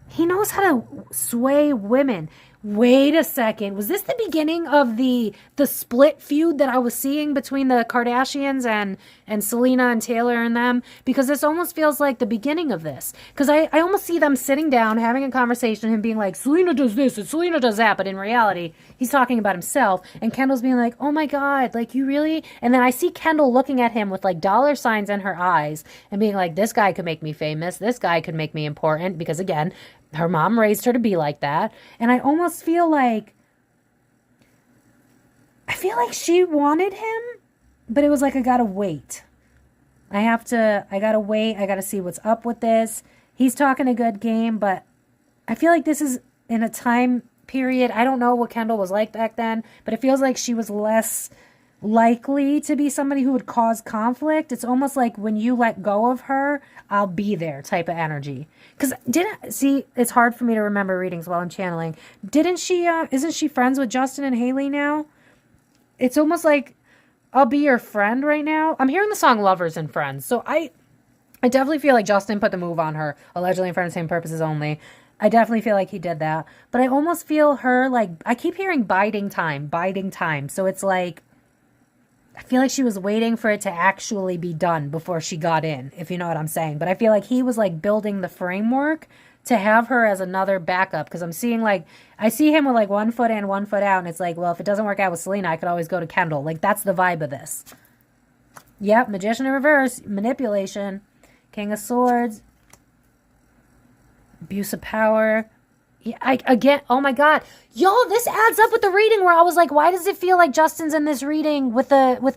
he knows how to sway women. Wait a second. Was this the beginning of the split feud that I was seeing between the Kardashians and Selena and Taylor and them? Because this almost feels like the beginning of this. Because I almost see them sitting down, having a conversation, him being like, Selena does this and Selena does that. But in reality, he's talking about himself. And Kendall's being like, oh my God, like, you really? And then I see Kendall looking at him with like dollar signs in her eyes and being like, this guy could make me famous. This guy could make me important. Because again, her mom raised her to be like that. And I almost feel like she wanted him, but it was like, I gotta wait. I gotta wait. I gotta see what's up with this. He's talking a good game, but I feel like this is in a time period. I don't know what Kendall was like back then, but it feels like she was less likely to be somebody who would cause conflict. It's almost like when you let go of her, I'll be there type of energy. Because it's hard for me to remember readings while I'm channeling. Isn't she friends with Justin and Haileys now? It's almost like, I'll be your friend right now. I'm hearing the song Lovers and Friends. So I definitely feel like Justin put the move on her, allegedly for the same purposes only. I definitely feel like he did that. But I almost feel her like, I keep hearing biding time. So it's like, I feel like she was waiting for it to actually be done before she got in, if you know what I'm saying. But I feel like he was like building the framework to have her as another backup. Because I'm seeing like, I see him with like 1 foot in, 1 foot out. And it's like, well, if it doesn't work out with Selena, I could always go to Kendall. Like, that's the vibe of this. Yep, Magician in reverse, manipulation, King of Swords, abuse of power. Yeah, again, oh my God. Yo, this adds up with the reading where I was like, why does it feel like Justin's in this reading with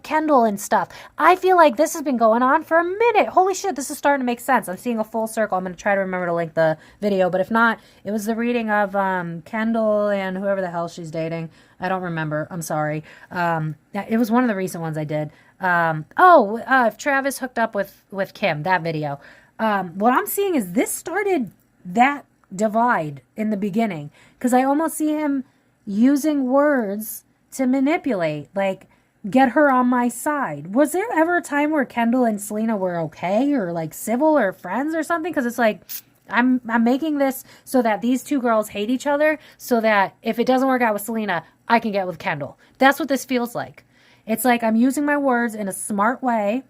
Kendall and stuff? I feel like this has been going on for a minute. Holy shit, this is starting to make sense. I'm seeing a full circle. I'm going to try to remember to link the video, but if not, it was the reading of Kendall and whoever the hell she's dating. I don't remember. I'm sorry. It was one of the recent ones I did. If Travis hooked up with Kim, that video. What I'm seeing is this started that divide in the beginning, because I almost see him using words to manipulate, like, get her on my side. Was there ever a time where Kendall and Selena were okay or like civil or friends or something? Because it's like, I'm making this so that these two girls hate each other, so that if it doesn't work out with Selena, I can get with Kendall. That's what this feels like. It's like I'm using my words in a smart way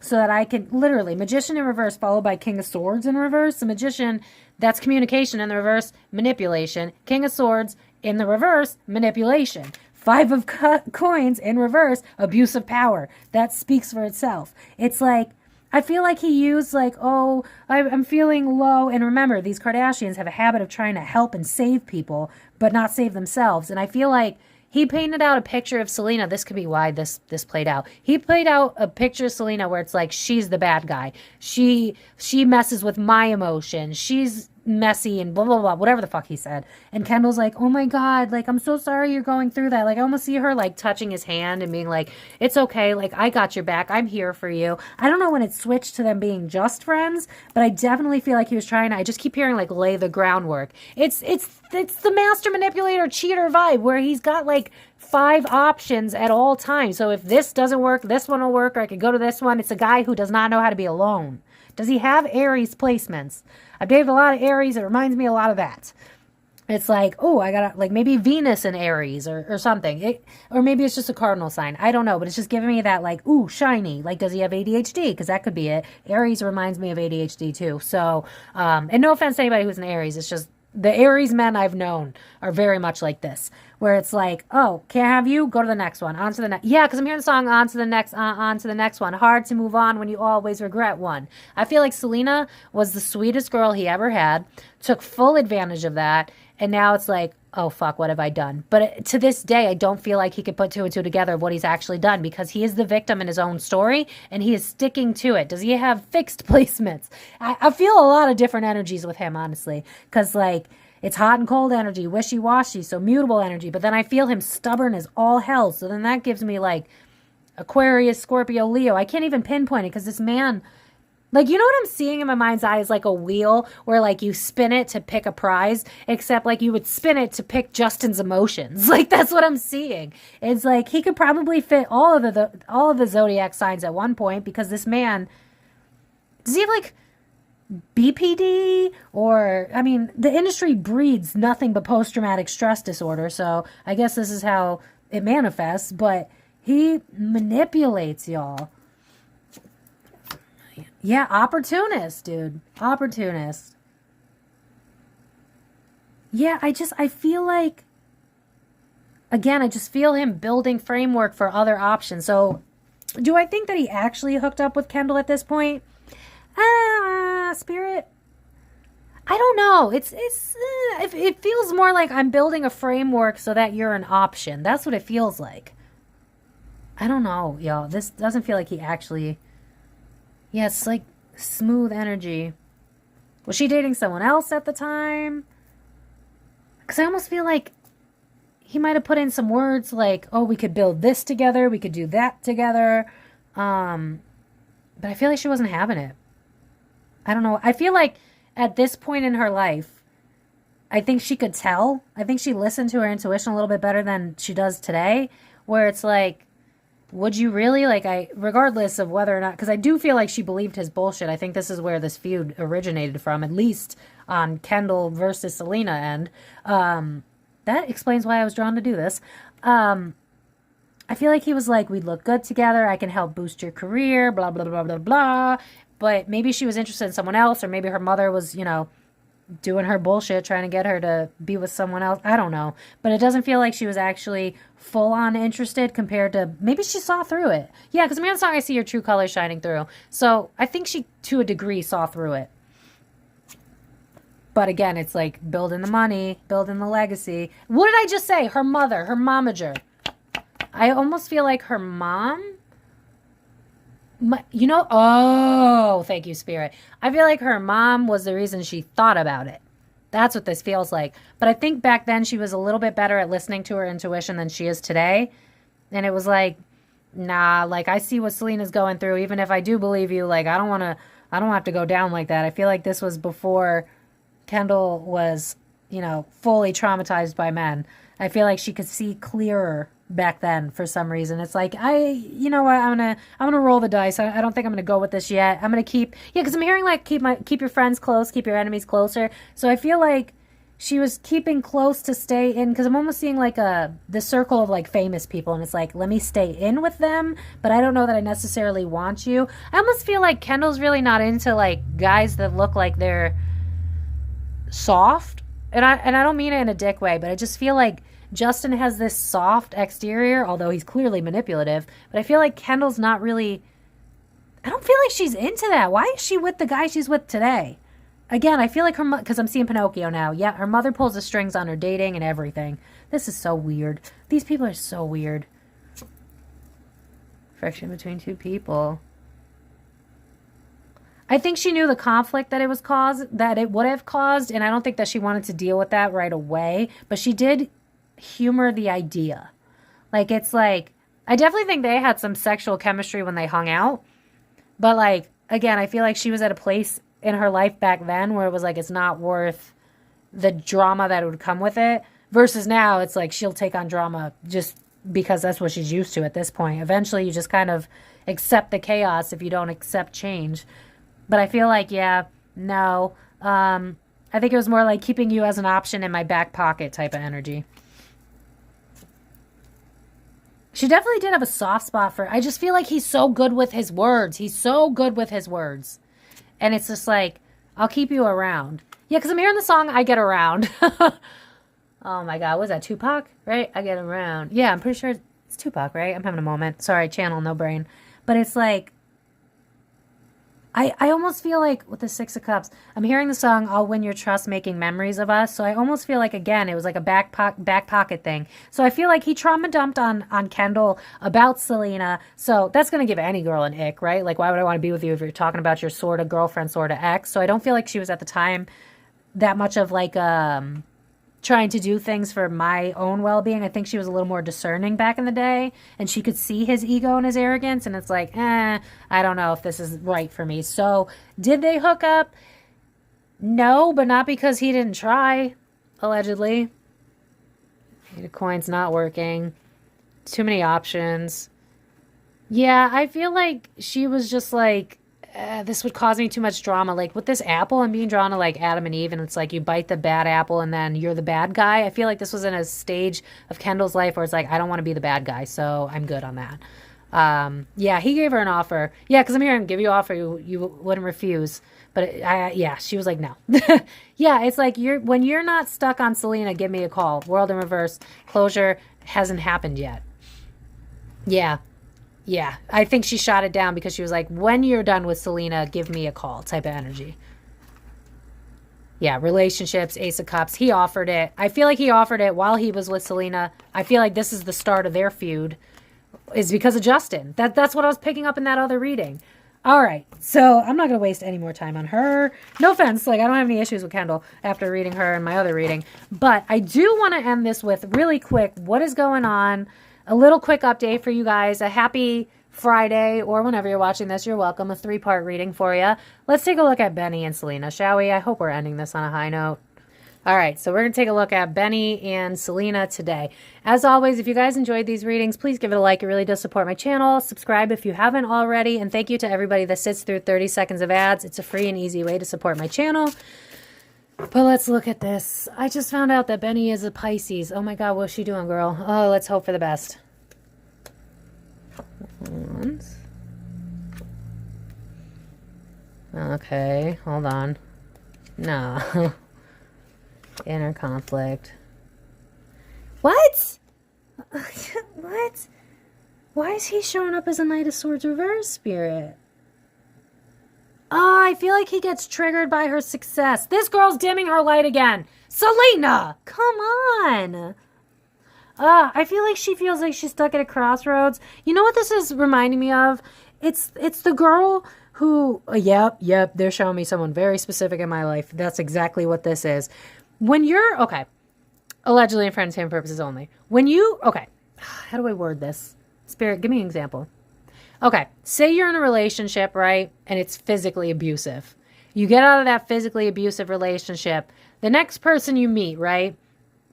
so that I can, literally, Magician in reverse followed by King of Swords in reverse. The Magician, that's communication in the reverse, manipulation. King of Swords in the reverse, manipulation. Five of coins in reverse, abuse of power. That speaks for itself. It's like, I feel like he used like, oh, I'm feeling low. And remember, these Kardashians have a habit of trying to help and save people, but not save themselves. And I feel like he painted out a picture of Selena. This could be why this played out. He played out a picture of Selena where it's like, she's the bad guy. She messes with my emotions. She's messy and blah, blah, blah, whatever the fuck he said. And Kendall's like, oh my God, like, I'm so sorry you're going through that. Like, I almost see her like touching his hand and being like, it's okay. Like, I got your back. I'm here for you. I don't know when it switched to them being just friends, but I definitely feel like he was trying to, I just keep hearing like lay the groundwork. It's the master manipulator cheater vibe where he's got like 5 options at all times. So if this doesn't work, this one will work, or I could go to this one. It's a guy who does not know how to be alone. Does he have Aries placements? I've dated a lot of Aries. It reminds me a lot of that. It's like, oh, I got like maybe Venus in Aries or something. Or maybe it's just a cardinal sign. I don't know, but it's just giving me that like, ooh, shiny. Like, does he have ADHD? Because that could be it. Aries reminds me of ADHD too. So, and no offense to anybody who's an Aries. It's just the Aries men I've known are very much like this, where it's like, oh, can't have you? Go to the next one. On to the next. Yeah, because I'm hearing the song on to the next one. Hard to move on when you always regret one. I feel like Selena was the sweetest girl he ever had, took full advantage of that, and now it's like, oh, fuck, what have I done? But to this day, I don't feel like he could put 2 and 2 together of what he's actually done because he is the victim in his own story and he is sticking to it. Does he have fixed placements? I feel a lot of different energies with him, honestly, because like it's hot and cold energy, wishy-washy, so mutable energy. But then I feel him stubborn as all hell. So then that gives me like Aquarius, Scorpio, Leo. I can't even pinpoint it because this man... Like, you know what I'm seeing in my mind's eye is like a wheel where like you spin it to pick a prize, except like you would spin it to pick Justin's emotions. Like, that's what I'm seeing. It's like he could probably fit all of the zodiac signs at one point because this man, does he have like BPD? Or, I mean, the industry breeds nothing but post-traumatic stress disorder. So I guess this is how it manifests, but he manipulates y'all. Yeah, opportunist, dude. Opportunist. Yeah, I feel like, again, I just feel him building framework for other options. So, do I think that he actually hooked up with Kendall at this point? Spirit. I don't know. It feels more like I'm building a framework so that you're an option. That's what it feels like. I don't know, y'all. This doesn't feel like he actually... Yeah, it's like smooth energy. Was she dating someone else at the time? Because I almost feel like he might have put in some words like, oh, we could build this together. We could do that together. But I feel like she wasn't having it. I don't know. I feel like at this point in her life, I think she could tell. I think she listened to her intuition a little bit better than she does today. Where it's like, would you really, like, regardless of whether or not, because I do feel like she believed his bullshit. I think this is where this feud originated from, at least on Kendall versus Selena end. That explains why I was drawn to do this. I feel like he was like, we'd look good together. I can help boost your career, blah, blah, blah, blah, blah. But maybe she was interested in someone else, or maybe her mother was, doing her bullshit, trying to get her to be with someone else. I don't know. But it doesn't feel like she was actually full-on interested compared to... Maybe she saw through it. Yeah, because in the song, I see your true colors shining through. So I think she, to a degree, saw through it. But again, it's like building the money, building the legacy. What did I just say? Her mother, her momager. I almost feel like her mom... Oh, thank you, Spirit. I feel like her mom was the reason she thought about it. That's what this feels like. But I think back then she was a little bit better at listening to her intuition than she is today. And it was like, nah, like I see what Selena's going through. Even if I do believe you, like I don't have to go down like that. I feel like this was before Kendall was, fully traumatized by men. I feel like she could see clearer back then for some reason. It's like, I'm gonna roll the dice. I don't think I'm gonna go with this yet. I'm gonna because I'm hearing like keep your friends close, keep your enemies closer. So I feel like she was keeping close to stay in, because I'm almost seeing like the circle of like famous people, and it's like, let me stay in with them, but I don't know that I necessarily want you. I almost feel like Kendall's really not into like guys that look like they're soft, and I don't mean it in a dick way, but I just feel like Justin has this soft exterior, although he's clearly manipulative. But I feel like Kendall's not really... I don't feel like she's into that. Why is she with the guy she's with today? Again, I feel like her... Because I'm seeing Pinocchio now. Yeah, her mother pulls the strings on her dating and everything. This is so weird. These people are so weird. Friction between two people. I think she knew the conflict that it would have caused, and I don't think that she wanted to deal with that right away. But she did humor the idea. Like, it's like, I definitely think they had some sexual chemistry when they hung out. But, like, again, I feel like she was at a place in her life back then where it was like, it's not worth the drama that would come with it. Versus now, it's like she'll take on drama just because that's what she's used to at this point. Eventually, you just kind of accept the chaos if you don't accept change. But I feel like, yeah, no. I think it was more like keeping you as an option in my back pocket type of energy. She definitely did have a soft spot for... I just feel like he's so good with his words. He's so good with his words. And it's just like, I'll keep you around. Yeah, because I'm hearing the song, I Get Around. Oh my God, what is that, Tupac? Right? I Get Around. Yeah, I'm pretty sure it's Tupac, right? I'm having a moment. Sorry, channel, no brain. But it's like... I almost feel like with the Six of Cups, I'm hearing the song, I'll Win Your Trust, Making Memories of Us. So I almost feel like, again, it was like a back pocket thing. So I feel like he trauma dumped on Kendall about Selena. So that's going to give any girl an ick, right? Like, why would I want to be with you if you're talking about your sort of girlfriend, sort of ex? So I don't feel like she was at the time that much of like trying to do things for my own well-being. I think she was a little more discerning back in the day, and she could see his ego and his arrogance, and it's like, I don't know if this is right for me. So did they hook up? No, but not because he didn't try, allegedly. The coin's not working. Too many options. Yeah, I feel like she was just like, this would cause me too much drama. Like with this apple, I'm being drawn to like Adam and Eve, and it's like you bite the bad apple and then you're the bad guy. I feel like this was in a stage of Kendall's life where it's like, I don't want to be the bad guy, so I'm good on that. Yeah, he gave her an offer. Yeah, because I'm hearing him give you an offer you wouldn't refuse. But yeah, she was like, no. Yeah, it's like when you're not stuck on Selena, give me a call. World in reverse. Closure hasn't happened yet. Yeah. Yeah, I think she shot it down because she was like, when you're done with Selena, give me a call type of energy. Yeah, relationships, Ace of Cups. He offered it. I feel like he offered it while he was with Selena. I feel like this is the start of their feud is because of Justin. That's what I was picking up in that other reading. All right, so I'm not going to waste any more time on her. No offense, like I don't have any issues with Kendall after reading her in my other reading. But I do want to end this with really quick, what is going on? A little quick update for you guys. A happy Friday, or whenever you're watching this, you're welcome. A 3-part reading for you. Let's take a look at Benny and Selena, shall we? I hope we're ending this on a high note. All right, so we're going to take a look at Benny and Selena today. As always, if you guys enjoyed these readings, please give it a like. It really does support my channel. Subscribe if you haven't already. And thank you to everybody that sits through 30 seconds of ads. It's a free and easy way to support my channel. But let's look at this. I just found out that Benny is a Pisces. Oh my God, what's she doing, girl? Oh, let's hope for the best. Okay, hold on. No. Inner conflict. What? What? Why is he showing up as a Knight of Swords reverse spirit? Oh, I feel like he gets triggered by her success. This girl's dimming her light again. Selena, come on. I feel like she feels like she's stuck at a crossroads. You know what this is reminding me of? It's the girl who, yep, they're showing me someone very specific in my life. That's exactly what this is. When you're, okay, allegedly for entertainment purposes only. When you, okay, how do I word this? Spirit, give me an example. Okay, say you're in a relationship, right? And it's physically abusive. You get out of that physically abusive relationship. The next person you meet, right?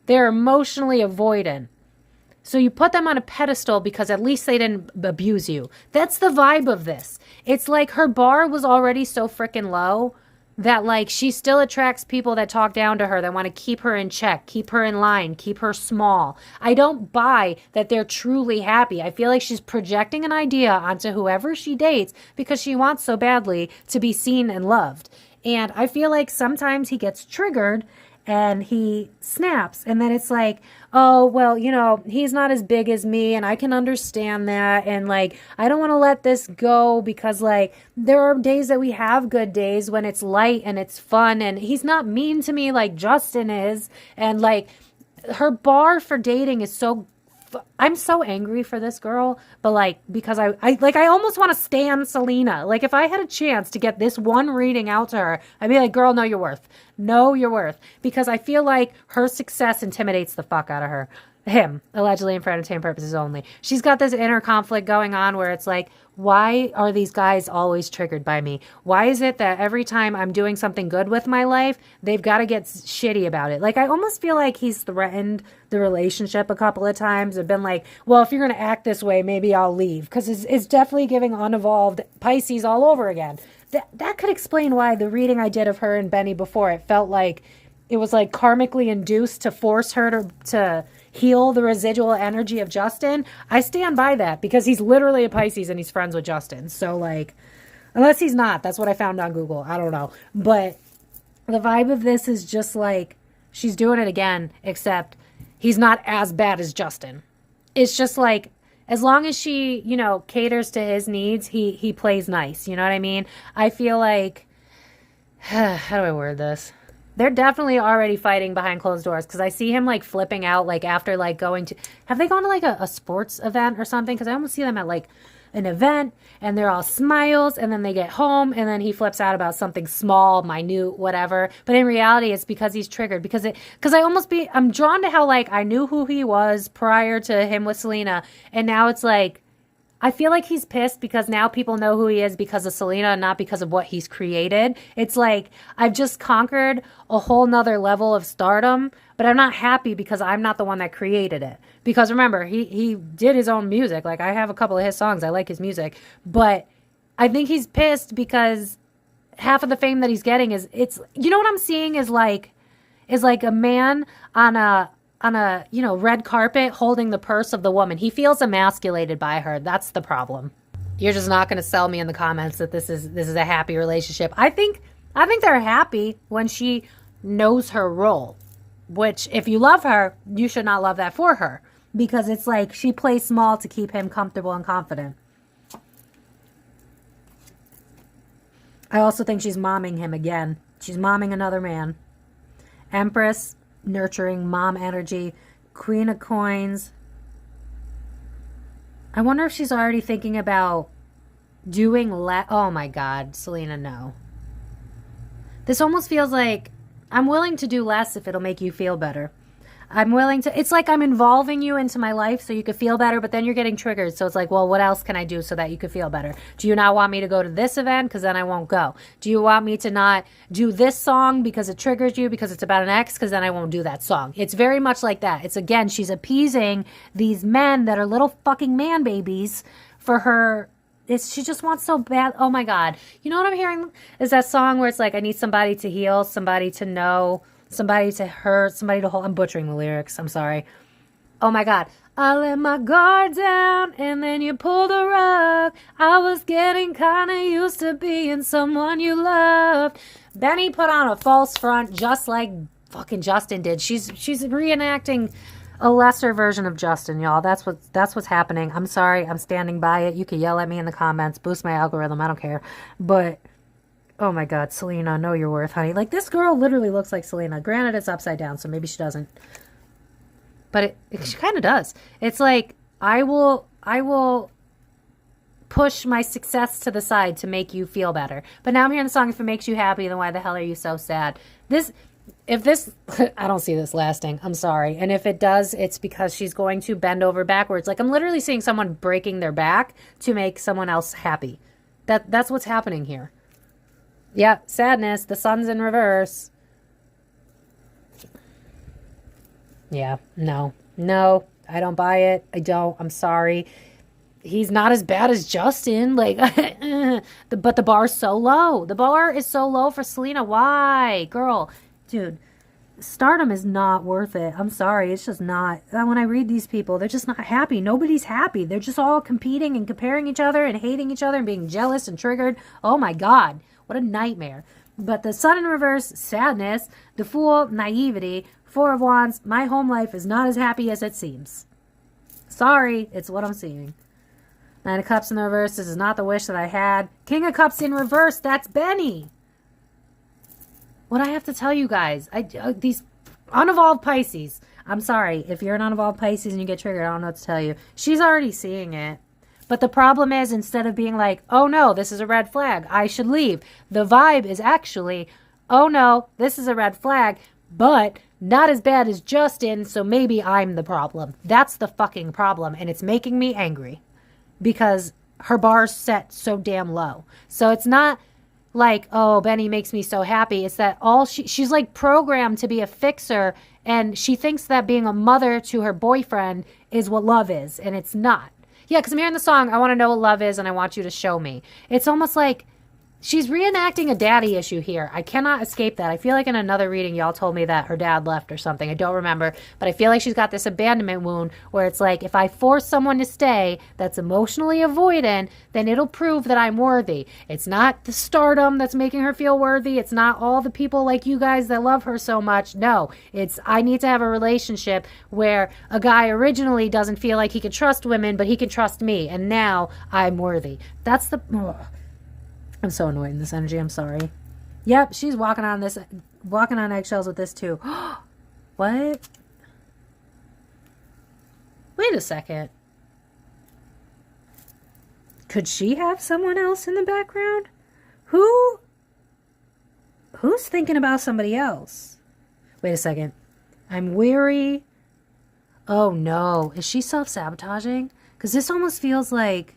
They're emotionally avoidant. So you put them on a pedestal because at least they didn't abuse you. That's the vibe of this. It's like her bar was already so freaking low that like she still attracts people that talk down to her, that want to keep her in check, keep her in line, keep her small. I don't buy that they're truly happy. I feel like she's projecting an idea onto whoever she dates because she wants so badly to be seen and loved. And I feel like sometimes he gets triggered and he snaps. And then it's like, oh, well, you know, he's not as big as me and I can understand that. And like, I don't want to let this go because like there are days that we have good days when it's light and it's fun and he's not mean to me like Justin is. And like her bar for dating is so, I'm so angry for this girl, but like, because I almost want to stan Selena. Like if I had a chance to get this one reading out to her, I'd be like, girl, know your worth. Know your worth. Because I feel like her success intimidates the fuck out of her. Him, allegedly and for entertainment purposes only. She's got this inner conflict going on where it's like, why are these guys always triggered by me? Why is it that every time I'm doing something good with my life, they've got to get shitty about it? Like, I almost feel like he's threatened the relationship a couple of times. I've been like, well, if you're going to act this way, maybe I'll leave. Because it's definitely giving unevolved Pisces all over again. That could explain why the reading I did of her and Benny before, it felt like it was like karmically induced to force her to heal the residual energy of Justin. I stand by that because he's literally a Pisces and he's friends with Justin. So like, unless he's not, that's what I found on Google. I don't know. But the vibe of this is just like, she's doing it again, except he's not as bad as Justin. It's just like, as long as she, you know, caters to his needs, he plays nice. You know what I mean? I feel like, how do I word this? They're definitely already fighting behind closed doors because I see him like flipping out like after like going to, have they gone to like a sports event or something? Because I almost see them at like an event and they're all smiles and then they get home and then he flips out about something small, minute, whatever. But in reality, it's because he's triggered because I'm drawn to how like I knew who he was prior to him with Selena. And now it's like, I feel like he's pissed because now people know who he is because of Selena and not because of what he's created. It's like, I've just conquered a whole nother level of stardom, but I'm not happy because I'm not the one that created it. Because remember, he did his own music. Like, I have a couple of his songs. I like his music. But I think he's pissed because half of the fame that he's getting is, you know what I'm seeing is like a man on a red carpet holding the purse of the woman. He feels emasculated by her. That's the problem. You're just not going to sell me in the comments that this is a happy relationship. I think they're happy when she knows her role, which if you love her, you should not love that for her because it's like she plays small to keep him comfortable and confident. I also think she's momming him again. She's momming another man. Empress, nurturing mom energy. Queen of Coins. I wonder if she's already thinking about doing oh my God, Selena, no. This almost feels like I'm willing to do less if it'll make you feel better. I'm willing to, it's like I'm involving you into my life so you could feel better, but then you're getting triggered. So it's like, well, what else can I do so that you could feel better? Do you not want me to go to this event? Because then I won't go. Do you want me to not do this song because it triggers you because it's about an ex? Because then I won't do that song. It's very much like that. It's again, she's appeasing these men that are little fucking man babies for her. She just wants so bad. Oh my God. You know what I'm hearing is that song where it's like, I need somebody to heal, somebody to know, somebody to hurt, somebody to hold. I'm butchering the lyrics. I'm sorry. Oh my God. I let my guard down and then you pulled the rug. I was getting kind of used to being someone you loved. Benny put on a false front just like fucking Justin did. She's reenacting a lesser version of Justin, y'all. That's what's happening. I'm sorry. I'm standing by it. You can yell at me in the comments. Boost my algorithm. I don't care. But oh my God, Selena, know your worth, honey. Like, this girl literally looks like Selena. Granted, it's upside down, so maybe she doesn't. But she kind of does. It's like, I will push my success to the side to make you feel better. But now I'm hearing the song, if it makes you happy, then why the hell are you so sad? If this, I don't see this lasting. I'm sorry. And if it does, it's because she's going to bend over backwards. Like, I'm literally seeing someone breaking their back to make someone else happy. That's what's happening here. Yeah, sadness. The sun's in reverse. Yeah, no, I don't buy it. I don't. I'm sorry. He's not as bad as Justin. Like, but the bar's so low. The bar is so low for Selena. Why? Girl, dude, stardom is not worth it. I'm sorry. It's just not. When I read these people, they're just not happy. Nobody's happy. They're just all competing and comparing each other and hating each other and being jealous and triggered. Oh my God. What a nightmare. But the Sun in reverse, sadness. The Fool, naivety. Four of Wands, my home life is not as happy as it seems. Sorry, it's what I'm seeing. Nine of Cups in the reverse, this is not the wish that I had. King of Cups in reverse, that's Benny. What I have to tell you guys, these unevolved Pisces, I'm sorry, if you're an unevolved Pisces and you get triggered, I don't know what to tell you. She's already seeing it. But the problem is, instead of being like, oh no, this is a red flag, I should leave, the vibe is actually, oh no, this is a red flag, but not as bad as Justin, so maybe I'm the problem. That's the fucking problem, and it's making me angry. Because her bar's set so damn low. So it's not like, oh, Benny makes me so happy. It's that she's like programmed to be a fixer, and she thinks that being a mother to her boyfriend is what love is, and it's not. Yeah, because I'm hearing the song, I want to know what love is, and I want you to show me. It's almost like she's reenacting a daddy issue here. I cannot escape that. I feel like in another reading, y'all told me that her dad left or something. I don't remember. But I feel like she's got this abandonment wound where it's like, if I force someone to stay that's emotionally avoidant, then it'll prove that I'm worthy. It's not the stardom that's making her feel worthy. It's not all the people like you guys that love her so much. No, it's I need to have a relationship where a guy originally doesn't feel like he can trust women, but he can trust me. And now I'm worthy. That's the... Ugh. I'm so annoyed in this energy. I'm sorry. Yep, she's walking on eggshells with this too. What? Wait a second. Could she have someone else in the background? Who's thinking about somebody else? Wait a second. I'm weary. Oh no. Is she self-sabotaging? Because this almost feels like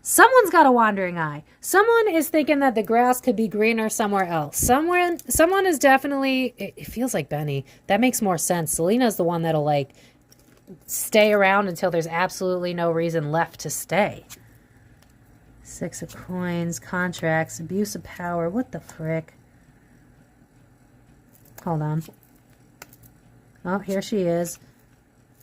someone's got a wandering eye. Someone is thinking that the grass could be greener somewhere else. Someone is definitely, it feels like Benny. That makes more sense. Selena's the one that'll like stay around until there's absolutely no reason left to stay. Six of Coins, contracts, abuse of power. What the frick? Hold on. Oh, here she is.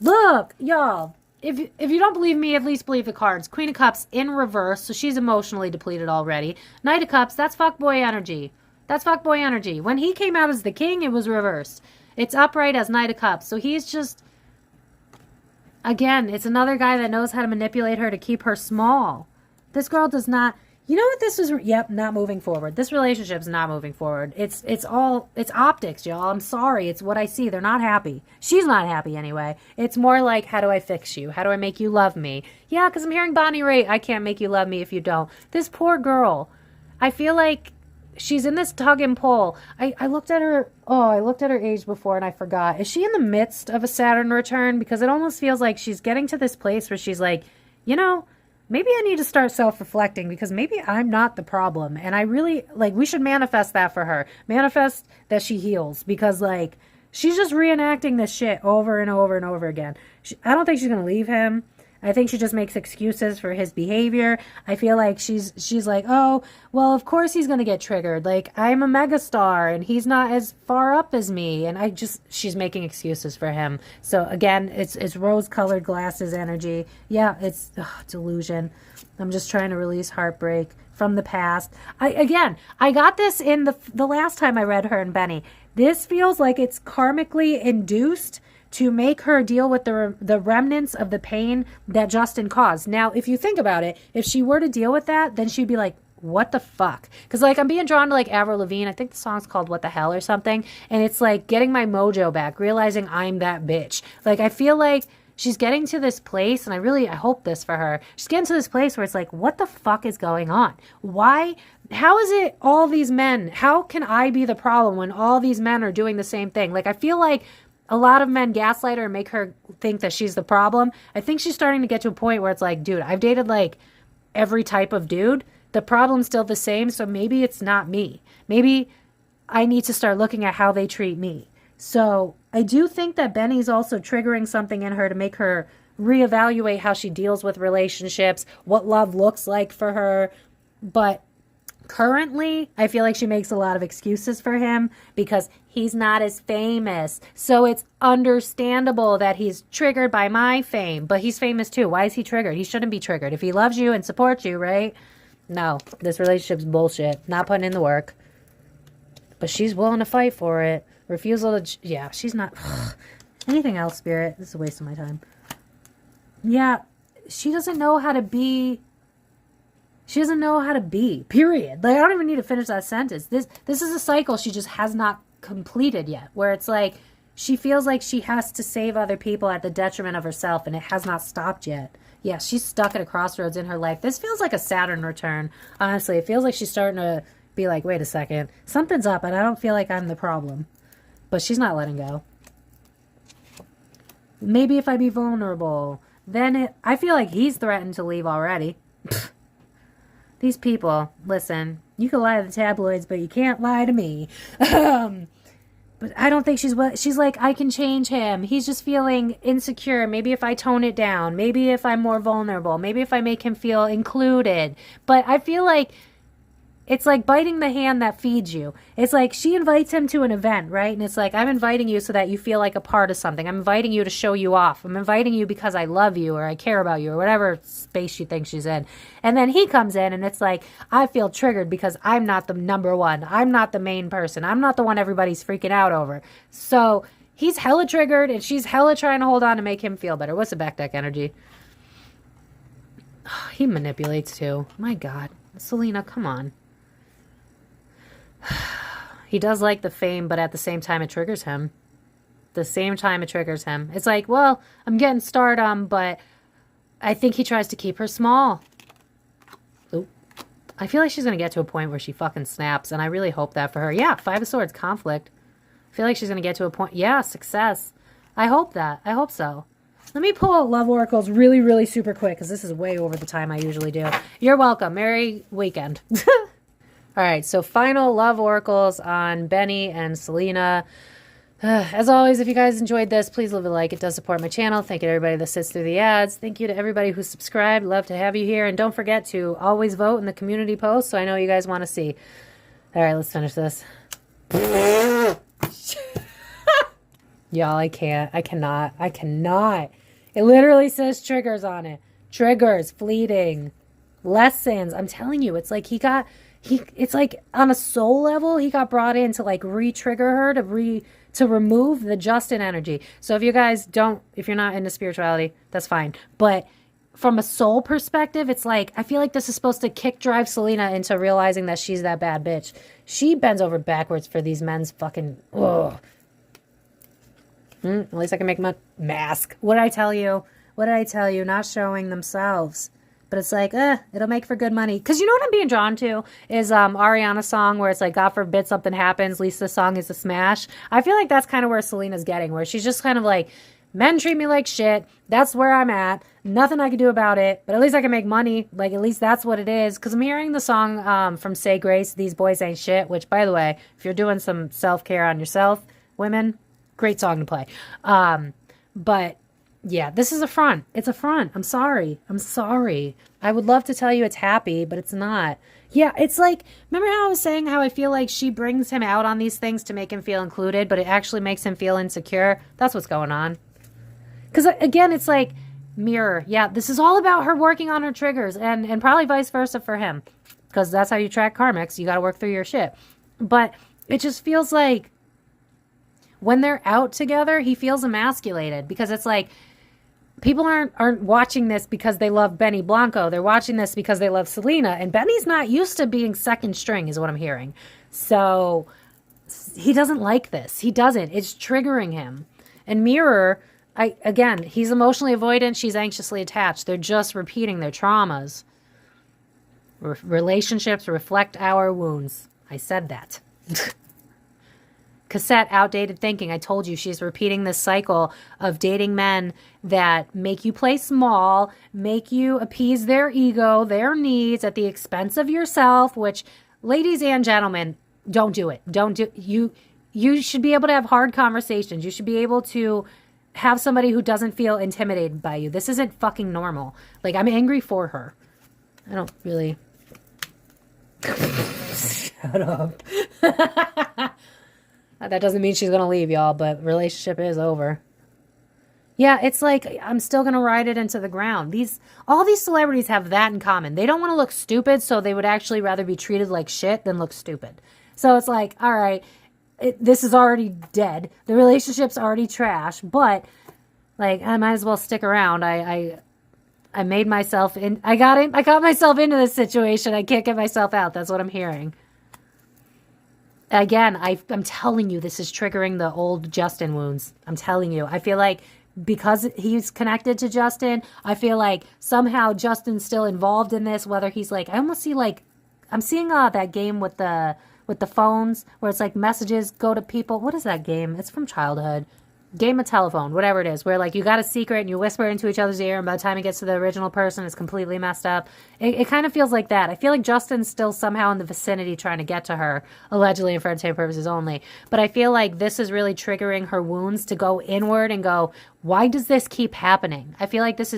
Look, y'all. If you don't believe me, at least believe the cards. Queen of Cups in reverse, so she's emotionally depleted already. Knight of Cups, that's fuckboy energy. That's fuckboy energy. When he came out as the king, it was reversed. It's upright as Knight of Cups. So he's just, again, it's another guy that knows how to manipulate her to keep her small. This girl does not, you know what this is? Yep, not moving forward. This relationship's not moving forward. It's optics, y'all. I'm sorry. It's what I see. They're not happy. She's not happy anyway. It's more like, how do I fix you? How do I make you love me? Yeah, because I'm hearing Bonnie Raitt. I can't make you love me if you don't. This poor girl. I feel like she's in this tug and pull. I looked at her. Oh, I looked at her age before and I forgot. Is she in the midst of a Saturn return? Because it almost feels like she's getting to this place where she's like, you know, maybe I need to start self-reflecting because maybe I'm not the problem. And I really, like, we should manifest that for her. Manifest that she heals because, like, she's just reenacting this shit over and over and over again. I don't think she's going to leave him. I think she just makes excuses for his behavior. I feel like she's like, oh, well, of course he's going to get triggered. Like, I'm a megastar and he's not as far up as me. And she's making excuses for him. So again, it's rose-colored glasses energy. Yeah, it's delusion. I'm just trying to release heartbreak from the past. I got this in the last time I read her and Benny. This feels like it's karmically induced to make her deal with the remnants of the pain that Justin caused. Now, if you think about it, if she were to deal with that, then she'd be like, what the fuck? Because, like, I'm being drawn to, like, Avril Lavigne. I think the song's called What the Hell or something. And it's, like, getting my mojo back, realizing I'm that bitch. Like, I feel like she's getting to this place, and I hope this for her. She's getting to this place where it's like, what the fuck is going on? Why? How is it all these men? How can I be the problem when all these men are doing the same thing? Like, I feel like a lot of men gaslight her and make her think that she's the problem. I think she's starting to get to a point where it's like, dude, I've dated like every type of dude. The problem's still the same, so maybe it's not me. Maybe I need to start looking at how they treat me. So I do think that Benny's also triggering something in her to make her reevaluate how she deals with relationships, what love looks like for her. But currently, I feel like she makes a lot of excuses for him because he's not as famous. So it's understandable that he's triggered by my fame, but he's famous too. Why is he triggered? He shouldn't be triggered. If he loves you and supports you, right? No, this relationship's bullshit. Not putting in the work. But she's willing to fight for it. Refusal to... Yeah, she's not... Anything else, Spirit? This is a waste of my time. Yeah, she doesn't know how to be... She doesn't know how to be. Period. Like, I don't even need to finish that sentence. This is a cycle she just has not completed yet. Where it's like, she feels like she has to save other people at the detriment of herself, and it has not stopped yet. Yeah, she's stuck at a crossroads in her life. This feels like a Saturn return. Honestly, it feels like she's starting to be like, wait a second. Something's up, and I don't feel like I'm the problem. But she's not letting go. Maybe if I be vulnerable, then I feel like he's threatened to leave already. These people, listen, you can lie to the tabloids, but you can't lie to me. But I don't think she's like, I can change him. He's just feeling insecure. Maybe if I tone it down. Maybe if I'm more vulnerable. Maybe if I make him feel included. But I feel like it's like biting the hand that feeds you. It's like she invites him to an event, right? And it's like, I'm inviting you so that you feel like a part of something. I'm inviting you to show you off. I'm inviting you because I love you or I care about you or whatever space she thinks she's in. And then he comes in and it's like, I feel triggered because I'm not the number one. I'm not the main person. I'm not the one everybody's freaking out over. So he's hella triggered and she's hella trying to hold on to make him feel better. What's the back deck energy? He manipulates too. My God. Selena, come on. He does like the fame, but at the same time it triggers him. It's like, well, I'm getting stardom, but I think he tries to keep her small. Ooh. I feel like she's going to get to a point where she fucking snaps, and I really hope that for her. Yeah, Five of Swords, conflict. I feel like she's going to get to a point. Yeah, success. I hope that. I hope so. Let me pull out Love Oracles really, really super quick, because this is way over the time I usually do. You're welcome. Merry weekend. All right, so final love oracles on Benny and Selena. As always, if you guys enjoyed this, please leave a like. It does support my channel. Thank you to everybody that sits through the ads. Thank you to everybody who's subscribed. Love to have you here. And don't forget to always vote in the community post so I know you guys want to see. All right, let's finish this. Y'all, I can't. I cannot. It literally says triggers on it. Triggers, fleeting, lessons. I'm telling you, it's like it's like on a soul level, he got brought in to like re-trigger her, to remove the Justin energy. So if you guys if you're not into spirituality, that's fine. But from a soul perspective, it's like, I feel like this is supposed to drive Selena into realizing that she's that bad bitch. She bends over backwards for these men's fucking, ugh. At least I can make my mask. What did I tell you? Not showing themselves. But it's like, it'll make for good money. Because you know what I'm being drawn to is Ariana's song where it's like, God forbid something happens, at least the song is a smash. I feel like that's kind of where Selena's getting, where she's just kind of like, men treat me like shit. That's where I'm at. Nothing I can do about it. But at least I can make money. Like, at least that's what it is. Because I'm hearing the song from Say Grace, These Boys Ain't Shit. Which, by the way, if you're doing some self-care on yourself, women, great song to play. But... yeah, this is a front. It's a front. I'm sorry. I would love to tell you it's happy, but it's not. Yeah, it's like, remember how I was saying how I feel like she brings him out on these things to make him feel included, but it actually makes him feel insecure? That's what's going on. Because, again, it's like, mirror. Yeah, this is all about her working on her triggers, and probably vice versa for him. Because that's how you track karmics. You got to work through your shit. But it just feels like when they're out together, he feels emasculated. Because it's like, people aren't watching this because they love Benny Blanco. They're watching this because they love Selena. And Benny's not used to being second string is what I'm hearing. So he doesn't like this. He doesn't. It's triggering him. And mirror, again, he's emotionally avoidant. She's anxiously attached. They're just repeating their traumas. Relationships reflect our wounds. I said that. Cassette, outdated thinking. I told you she's repeating this cycle of dating men that make you play small, make you appease their ego, their needs at the expense of yourself, which, ladies and gentlemen, don't do it. You should be able to have hard conversations. You should be able to have somebody who doesn't feel intimidated by you. This isn't fucking normal. Like, I'm angry for her. I don't really... Shut up. That doesn't mean she's going to leave, y'all, but relationship is over. Yeah, it's like, I'm still going to ride it into the ground. All these celebrities have that in common. They don't want to look stupid, so they would actually rather be treated like shit than look stupid. So it's like, all right, this is already dead. The relationship's already trash, but like, I might as well stick around. I made myself in. I got myself into this situation. I can't get myself out. That's what I'm hearing. Again, I'm telling you, this is triggering the old Justin wounds. I'm telling you. I feel like because he's connected to Justin, I feel like somehow Justin's still involved in this, whether he's like, I almost see like, I'm seeing that game with the phones where it's like messages go to people. What is that game? It's from childhood. Game of telephone, whatever it is, where like you got a secret and you whisper into each other's ear, and by the time it gets to the original person, it's completely messed up. It kind of feels like that. I feel like Justin's still somehow in the vicinity trying to get to her, allegedly and for entertainment purposes only. But I feel like this is really triggering her wounds to go inward and go, why does this keep happening? I feel like this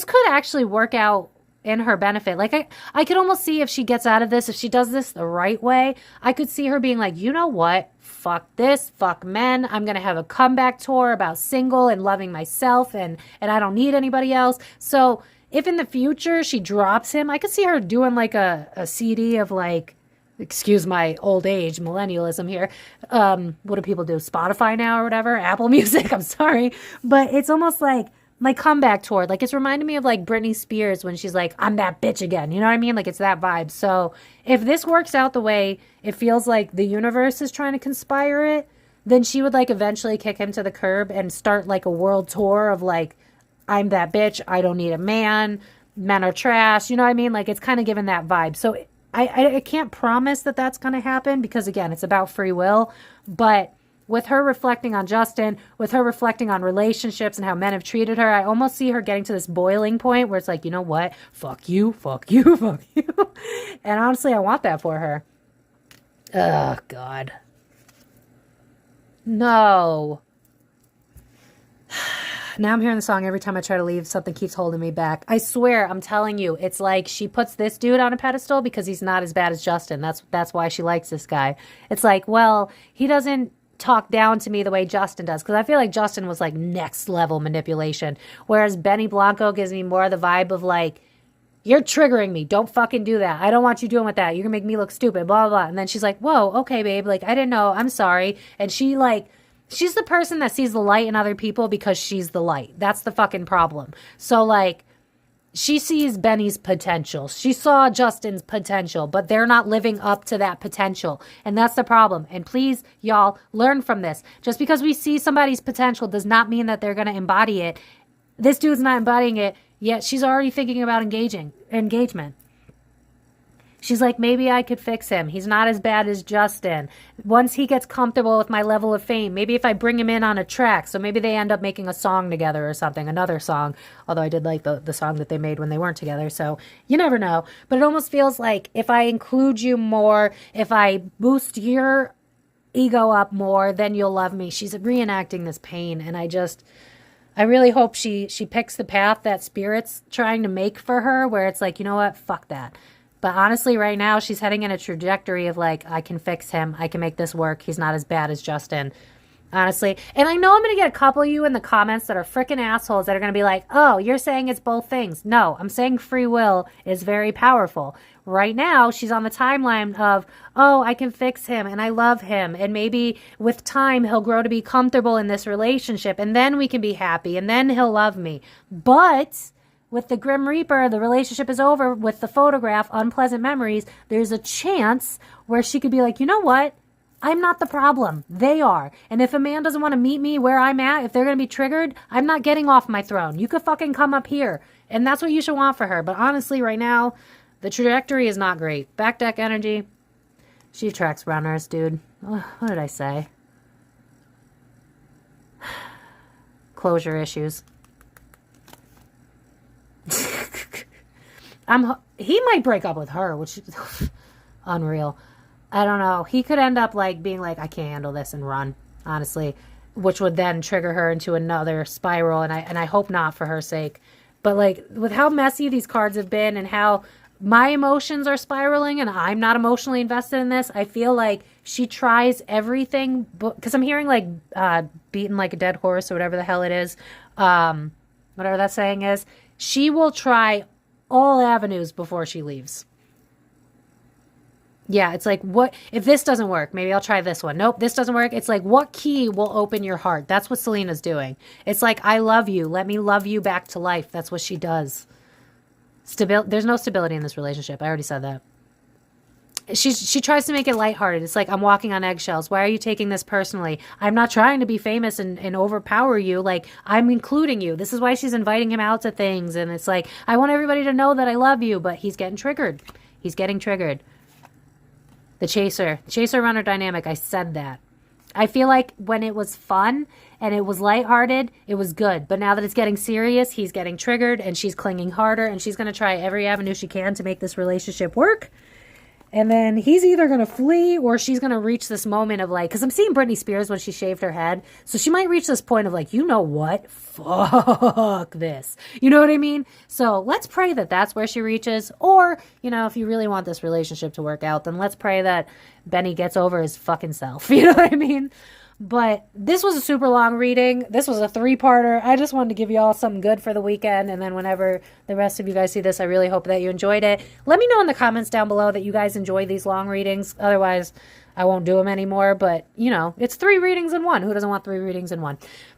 could actually work out in her benefit. Like I could almost see if she gets out of this, if she does this the right way, I could see her being like, you know what? Fuck this, fuck men. I'm going to have a comeback tour about single and loving myself and I don't need anybody else. So if in the future she drops him, I could see her doing like a CD of like, excuse my old age, millennialism here. What do people do? Spotify now or whatever? Apple Music, I'm sorry. But it's almost like my comeback tour. Like it's reminding me of like Britney Spears when she's like, I'm that bitch again. You know what I mean? Like it's that vibe. So if this works out the way it feels like the universe is trying to conspire it, then she would like eventually kick him to the curb and start like a world tour of like, I'm that bitch. I don't need a man. Men are trash. You know what I mean? Like it's kind of given that vibe. So I can't promise that that's going to happen because again, it's about free will, but with her reflecting on Justin, with her reflecting on relationships and how men have treated her, I almost see her getting to this boiling point where it's like, you know what? Fuck you, fuck you, fuck you. And honestly, I want that for her. Oh, God. No. Now I'm hearing the song every time I try to leave. Something keeps holding me back. I swear, I'm telling you, it's like she puts this dude on a pedestal because he's not as bad as Justin. That's why she likes this guy. It's like, well, he doesn't talk down to me the way Justin does, because I feel like Justin was like next level manipulation, whereas Benny Blanco gives me more of the vibe of like, you're triggering me, don't fucking do that, I don't want you doing with that, you're gonna make me look stupid, blah blah blah. And then she's like, whoa, okay babe, like I didn't know, I'm sorry. And she's the person that sees the light in other people because she's the light. That's the fucking problem. So like, she sees Benny's potential. She saw Justin's potential, but they're not living up to that potential. And that's the problem. And please, y'all, learn from this. Just because we see somebody's potential does not mean that they're going to embody it. This dude's not embodying it, yet she's already thinking about engagement. She's like, maybe I could fix him. He's not as bad as Justin. Once he gets comfortable with my level of fame, maybe if I bring him in on a track, so maybe they end up making a song together or something, another song. Although I did like the song that they made when they weren't together, so you never know. But it almost feels like if I include you more, if I boost your ego up more, then you'll love me. She's reenacting this pain, and I really hope she picks the path that Spirit's trying to make for her, where it's like, you know what, fuck that. But honestly, right now, she's heading in a trajectory of like, I can fix him. I can make this work. He's not as bad as Justin. Honestly. And I know I'm going to get a couple of you in the comments that are freaking assholes that are going to be like, oh, you're saying it's both things. No, I'm saying free will is very powerful. Right now, she's on the timeline of, oh, I can fix him and I love him. And maybe with time, he'll grow to be comfortable in this relationship. And then we can be happy. And then he'll love me. But with the Grim Reaper, the relationship is over. With the photograph, unpleasant memories, there's a chance where she could be like, you know what? I'm not the problem. They are. And if a man doesn't want to meet me where I'm at, if they're going to be triggered, I'm not getting off my throne. You could fucking come up here. And that's what you should want for her. But honestly, right now, the trajectory is not great. Back deck energy. She attracts runners, dude. What did I say? Closure issues. He might break up with her, which is unreal. I don't know. He could end up like being like, I can't handle this and run, honestly, which would then trigger her into another spiral. And I hope not for her sake. But like with how messy these cards have been and how my emotions are spiraling and I'm not emotionally invested in this, I feel like she tries everything. Because I'm hearing like beaten like a dead horse or whatever the hell it is. Whatever that saying is. She will try all avenues before she leaves. Yeah, it's like, what if this doesn't work? Maybe I'll try this one. Nope, this doesn't work. It's like, what key will open your heart? That's what Selena's doing. It's like, I love you. Let me love you back to life. That's what she does. There's no stability in this relationship. I already said that. She tries to make it lighthearted. It's like, I'm walking on eggshells. Why are you taking this personally? I'm not trying to be famous and overpower you. Like, I'm including you. This is why she's inviting him out to things. And it's like, I want everybody to know that I love you, but he's getting triggered. He's getting triggered. The chaser runner dynamic. I said that. I feel like when it was fun and it was lighthearted, it was good. But now that it's getting serious, he's getting triggered and she's clinging harder and she's going to try every avenue she can to make this relationship work. And then he's either going to flee or she's going to reach this moment of like, because I'm seeing Britney Spears when she shaved her head. So she might reach this point of like, you know what? Fuck this. You know what I mean? So let's pray that that's where she reaches. Or, you know, if you really want this relationship to work out, then let's pray that Benny gets over his fucking self. You know what I mean? But this was a super long reading. This was a 3-parter. I just wanted to give you all something good for the weekend. And then whenever the rest of you guys see this, I really hope that you enjoyed it. Let me know in the comments down below that you guys enjoy these long readings. Otherwise, I won't do them anymore. But, you know, it's 3 readings in one. Who doesn't want 3 readings in one?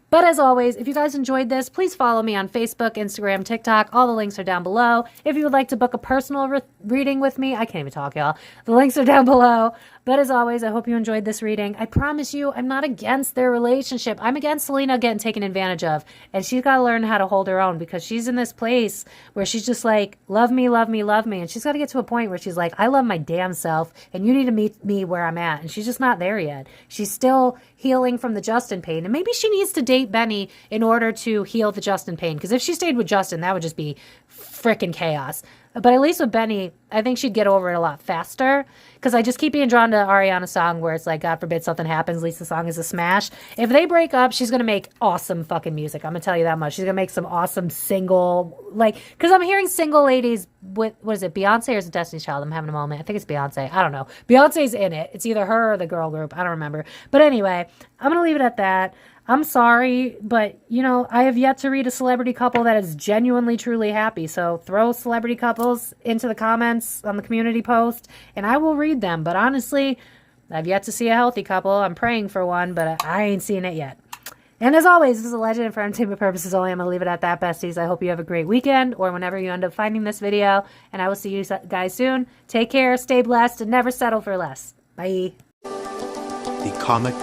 But as always, if you guys enjoyed this, please follow me on Facebook, Instagram, TikTok. All the links are down below. If you would like to book a personal reading with me, I can't even talk, y'all. The links are down below. But as always, I hope you enjoyed this reading. I promise you, I'm not against their relationship. I'm against Selena getting taken advantage of. And she's got to learn how to hold her own because she's in this place where she's just like, love me, love me, love me. And she's got to get to a point where she's like, I love my damn self and you need to meet me where I'm at. And she's just not there yet. She's still healing from the Justin pain. And maybe she needs to date Benny in order to heal the Justin pain. Because if she stayed with Justin, that would just be freaking chaos. But at least with Benny, I think she'd get over it a lot faster. Because I just keep being drawn to Ariana's song where it's like, God forbid something happens, at least the song is a smash. If they break up, she's going to make awesome fucking music. I'm going to tell you that much. She's going to make some awesome single, like, because I'm hearing single ladies with, what is it, Beyonce or is it Destiny's Child? I'm having a moment. I think it's Beyonce. I don't know. Beyonce's in it. It's either her or the girl group. I don't remember. But anyway, I'm going to leave it at that. I'm sorry, but, you know, I have yet to read a celebrity couple that is genuinely, truly happy. So throw celebrity couples into the comments on the community post, and I will read them. But honestly, I've yet to see a healthy couple. I'm praying for one, but I ain't seen it yet. And as always, this is a legend and for entertainment purposes only. I'm going to leave it at that, besties. I hope you have a great weekend or whenever you end up finding this video. And I will see you guys soon. Take care, stay blessed, and never settle for less. Bye. The Comic